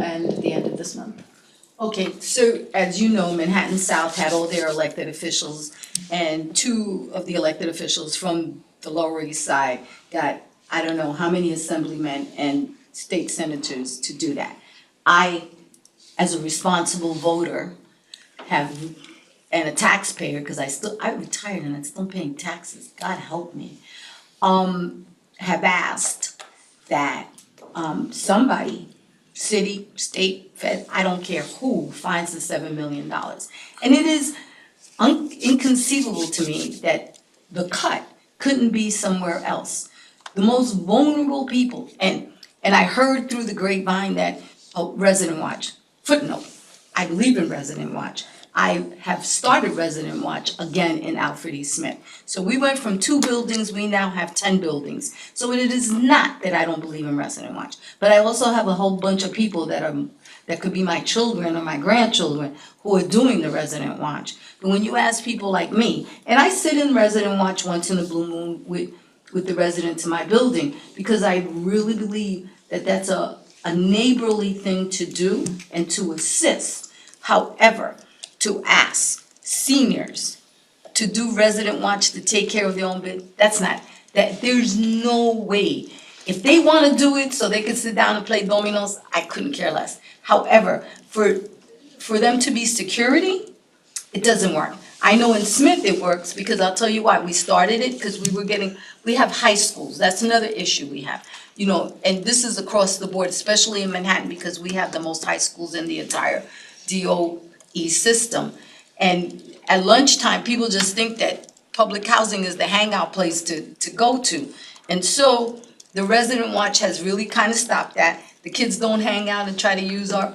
end at the end of this month. Okay, so as you know, Manhattan South had all their elected officials, and 2 of the elected officials from the Lower East Side got, I don't know how many assemblymen and state senators to do that. I, as a responsible voter, and a taxpayer, because I retired and I'm still paying taxes, God help me, have asked that somebody, city, state, fed, I don't care who, finds the $7 million. And it is inconceivable to me that the cut couldn't be somewhere else. The most vulnerable people, and I heard through the grapevine that, Resident Watch, footnote, I believe in Resident Watch. I have started Resident Watch again in Alfred E. Smith. So we went from 2 buildings, we now have 10 buildings. So it is not that I don't believe in Resident Watch, but I also have a whole bunch of people that could be my children or my grandchildren who are doing the Resident Watch. But when you ask people like me, and I sit in Resident Watch once in a blue moon with the residents in my building, because I really believe that that's a neighborly thing to do and to assist. However, to ask seniors to do Resident Watch to take care of their own business, there's no way. If they wanna do it so they can sit down and play dominoes, I couldn't care less. However, for them to be security, it doesn't work. I know in Smith it works, because I'll tell you why, we started it because we have high schools, that's another issue we have. And this is across the board, especially in Manhattan, because we have the most high schools in the entire DOE system. And at lunchtime, people just think that public housing is the hangout place to go to. And so the Resident Watch has really kind of stopped that. The kids don't hang out and try to use our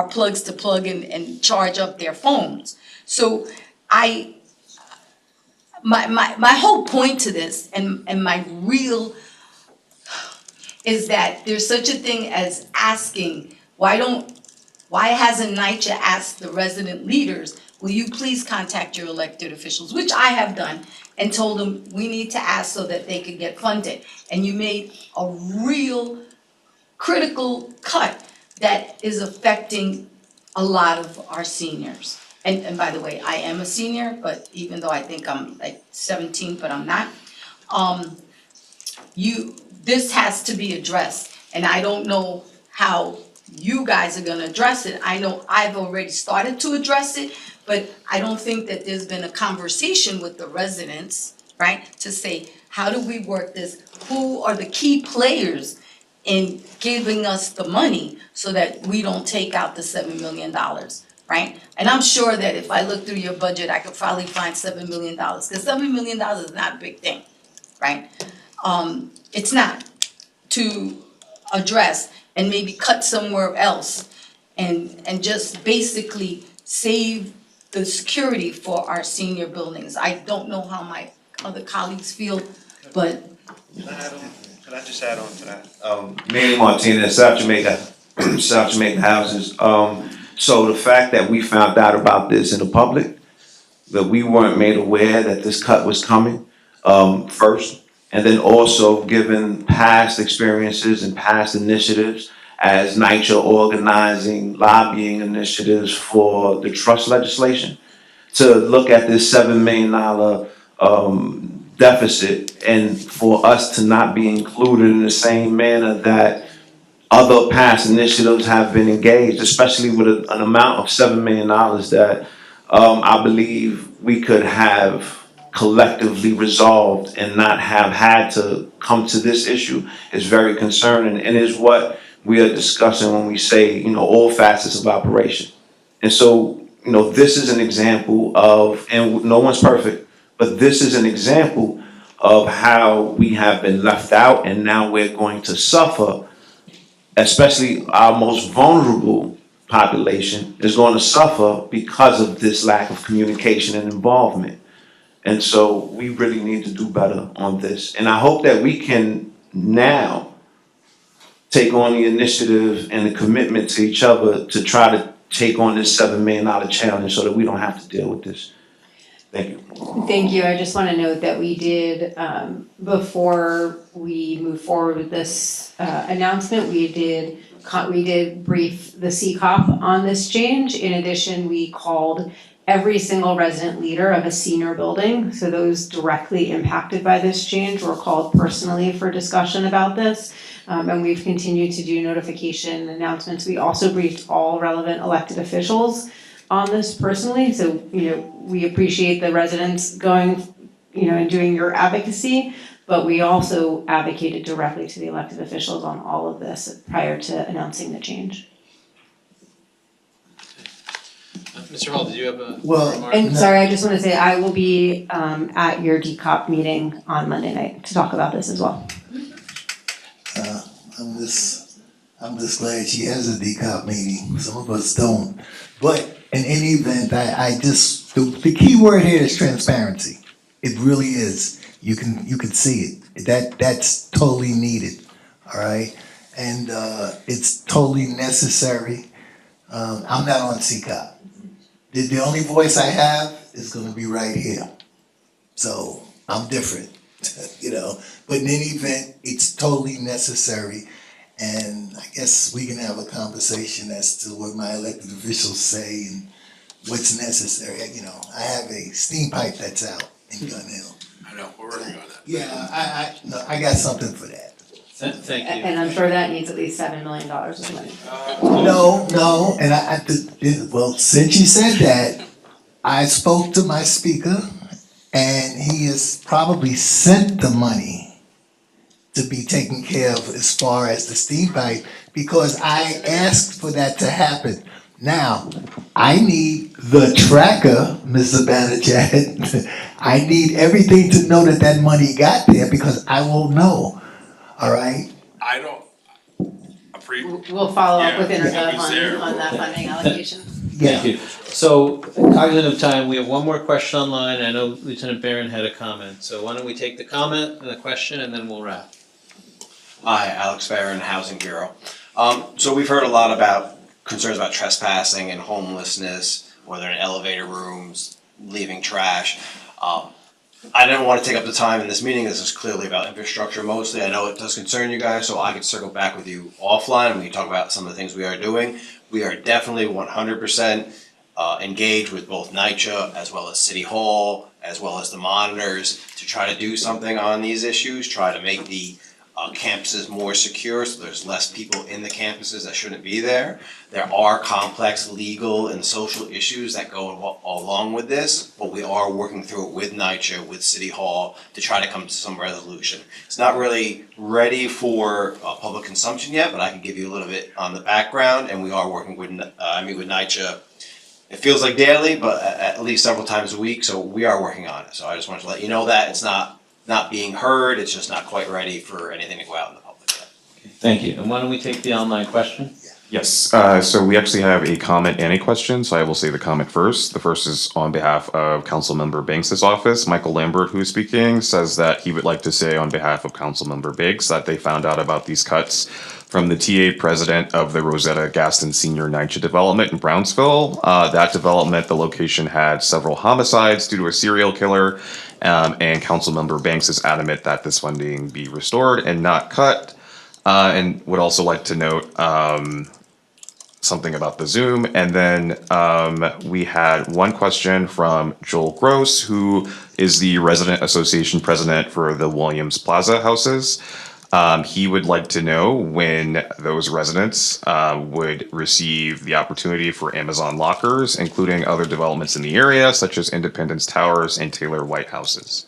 plugs to plug and charge up their phones. So my whole point to this and my real is that there's such a thing as asking, why hasn't NYCHA asked the resident leaders, will you please contact your elected officials, which I have done, and told them we need to ask so that they could get funded. And you made a real critical cut that is affecting a lot of our seniors. And by the way, I am a senior, but even though I think I'm like 17, but I'm not. This has to be addressed, and I don't know how you guys are gonna address it. I know I've already started to address it, but I don't think that there's been a conversation with the residents, right? To say, how do we work this? Who are the key players in giving us the money so that we don't take out the $7 million, right? And I'm sure that if I look through your budget, I could probably find $7 million, because $7 million is not a big thing, right? It's not, to address and maybe cut somewhere else and just basically save the security for our senior buildings. I don't know how my other colleagues feel, but Can I just add on to that? Manny Martinez, South Jamaica, South Jamaica Houses. So the fact that we found out about this in the public, that we weren't made aware that this cut was coming, first, and then also given past experiences and past initiatives as NYCHA organizing lobbying initiatives for the trust legislation, to look at this $7 million deficit and for us to not be included in the same manner that other past initiatives have been engaged, especially with an amount of $7 million that I believe we could have collectively resolved and not have had to come to this issue, is very concerning, and is what we are discussing when we say, all facets of operation. And so, this is an example of, and no one's perfect, but this is an example of how we have been left out, and now we're going to suffer, especially our most vulnerable population is going to suffer because of this lack of communication and involvement. And so we really need to do better on this. And I hope that we can now take on the initiative and the commitment to each other to try to take on this $7 million challenge so that we don't have to deal with this. Thank you. Thank you. I just want to note that we did, before we move forward with this announcement, we did brief the CCOP on this change. In addition, we called every single resident leader of a senior building. So those directly impacted by this change were called personally for discussion about this. And we've continued to do notification announcements. We also briefed all relevant elected officials on this personally. So, we appreciate the residents going, and doing your advocacy, but we also advocated directly to the elected officials on all of this prior to announcing the change. Mr. Hall, did you have a Well, remark? And sorry, I just want to say I will be at your DCOP meeting on Monday night to talk about this as well. I'm just glad she has a DCOP meeting. Some of us don't. But in any event, the key word here is transparency. It really is. You can see it. That's totally needed. All right, and it's totally necessary. I'm not on CCOP. The only voice I have is going to be right here. So I'm different, But in any event, it's totally necessary. And I guess we can have a conversation as to what my elected officials say and what's necessary. I have a steam pipe that's out in Gun Hill. I know, we're working on that. Yeah, I got something for that. Thank you. And I'm sure that needs at least $7 million of money. No, and well, since you said that, I spoke to my speaker, and he has probably sent the money to be taken care of as far as the steam pipe, because I asked for that to happen. Now, I need the tracker, Mr. Banachad. I need everything to know that money got there, because I won't know. All right? I don't, We'll follow up with Yeah, Intergov it was there. on that funding allocation. Thank you. So, cognizant of time, we have one more question online. I know Lieutenant Barron had a comment. So why don't we take the comment and the question and then we'll wrap. Hi, Alex Barron, Housing Bureau. So we've heard a lot about concerns about trespassing and homelessness, whether in elevator rooms, leaving trash. I didn't want to take up the time in this meeting. This is clearly about infrastructure mostly. I know it does concern you guys, so I could circle back with you offline and we can talk about some of the things we are doing. We are definitely 100% engaged with both NYCHA as well as City Hall, as well as the monitors, to try to do something on these issues, try to make the campuses more secure, so there's less people in the campuses that shouldn't be there. There are complex legal and social issues that go along with this, but we are working through it with NYCHA, with City Hall, to try to come to some resolution. It's not really ready for public consumption yet, but I can give you a little bit on the background, and we are working with, I meet with NYCHA. It feels like daily, but at least several times a week, so we are working on it. So I just wanted to let you know that it's not being heard, it's just not quite ready for anything to go out in the public yet. Thank you. And why don't we take the online question? Yes, so we actually have a comment and a question, so I will say the comment first. The first is on behalf of Councilmember Banks's office. Michael Lambert, who is speaking, says that he would like to say on behalf of Councilmember Biggs that they found out about these cuts from the TA president of the Rosetta Gaston Senior NYCHA development in Brownsville. That development, the location had several homicides due to a serial killer, and Councilmember Banks is adamant that this funding be restored and not cut. And would also like to note something about the Zoom. And then we had one question from Joel Gross, who is the Resident Association President for the Williams Plaza houses. He would like to know when those residents would receive the opportunity for Amazon lockers, including other developments in the area, such as Independence Towers and Taylor White houses.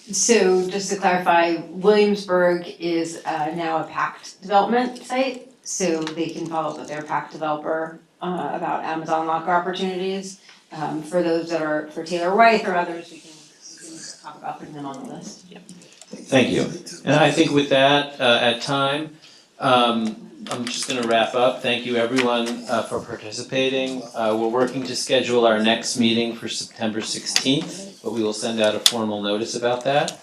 So just to clarify, Williamsburg is now a PACT development site, so they can follow up with their PACT developer about Amazon locker opportunities. For those that are for Taylor White or others, we can talk about putting them on the list. Yep. Thank you. And I think with that, at time, I'm just gonna wrap up. Thank you everyone for participating. We're working to schedule our next meeting for September 16th, but we will send out a formal notice about that.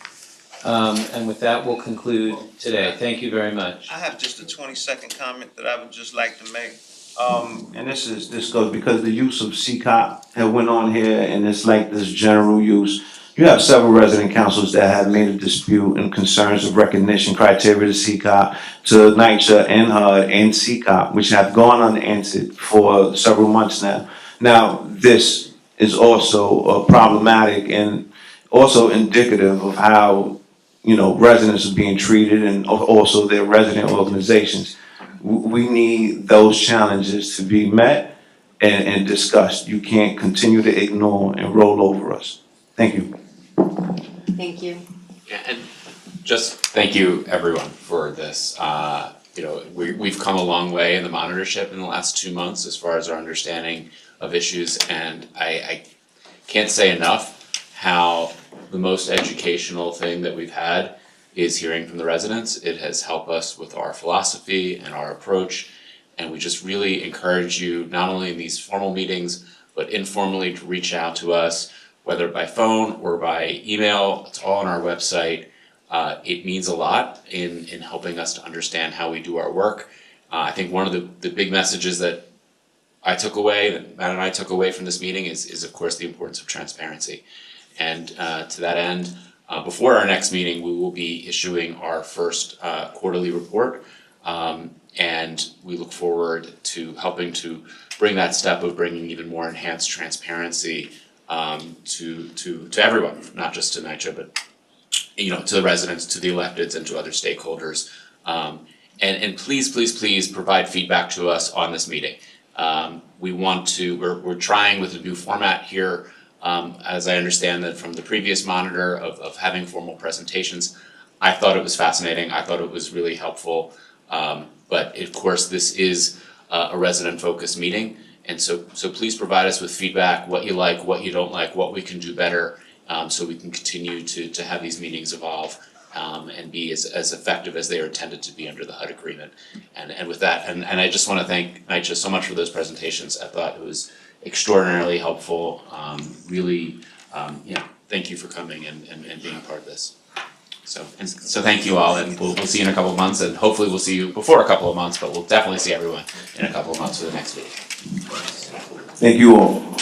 And with that, we'll conclude today. Thank you very much. I have just a 20-second comment that I would just like to make. And this goes because the use of CAC had went on here, and it's like this general use. You have several resident councils that have made a dispute and concerns of recognition criteria to CAC, to NYCHA and HUD and CAC, which have gone unanswered for several months now. Now, this is also problematic and also indicative of how, you know, residents are being treated and also their resident organizations. We need those challenges to be met and discussed. You can't continue to ignore and roll over us. Thank you. Thank you. Yeah, and just thank you everyone for this. We've come a long way in the monitorship in the last 2 months as far as our understanding of issues, and I can't say enough how the most educational thing that we've had is hearing from the residents. It has helped us with our philosophy and our approach, and we just really encourage you, not only in these formal meetings, but informally to reach out to us, whether by phone or by email. It's all on our website. It means a lot in helping us to understand how we do our work. I think one of the big messages that I took away, that Matt and I took away from this meeting is of course the importance of transparency. And to that end, before our next meeting, we will be issuing our first quarterly report. And we look forward to helping to bring that step of bringing even more enhanced transparency to everyone, not just to NYCHA, but to the residents, to the electeds, and to other stakeholders. And please provide feedback to us on this meeting. We're trying with a new format here, as I understand that from the previous monitor of having formal presentations. I thought it was fascinating. I thought it was really helpful. But of course, this is a resident-focused meeting. And so please provide us with feedback, what you like, what you don't like, what we can do better, so we can continue to have these meetings evolve and be as effective as they are intended to be under the HUD agreement. And with that, and I just want to thank NYCHA so much for those presentations. I thought it was extraordinarily helpful. Thank you for coming and being part of this. So thank you all, and we'll see you in a couple of months, and hopefully we'll see you before a couple of months, but we'll definitely see everyone in a couple of months for the next week. Thank you all.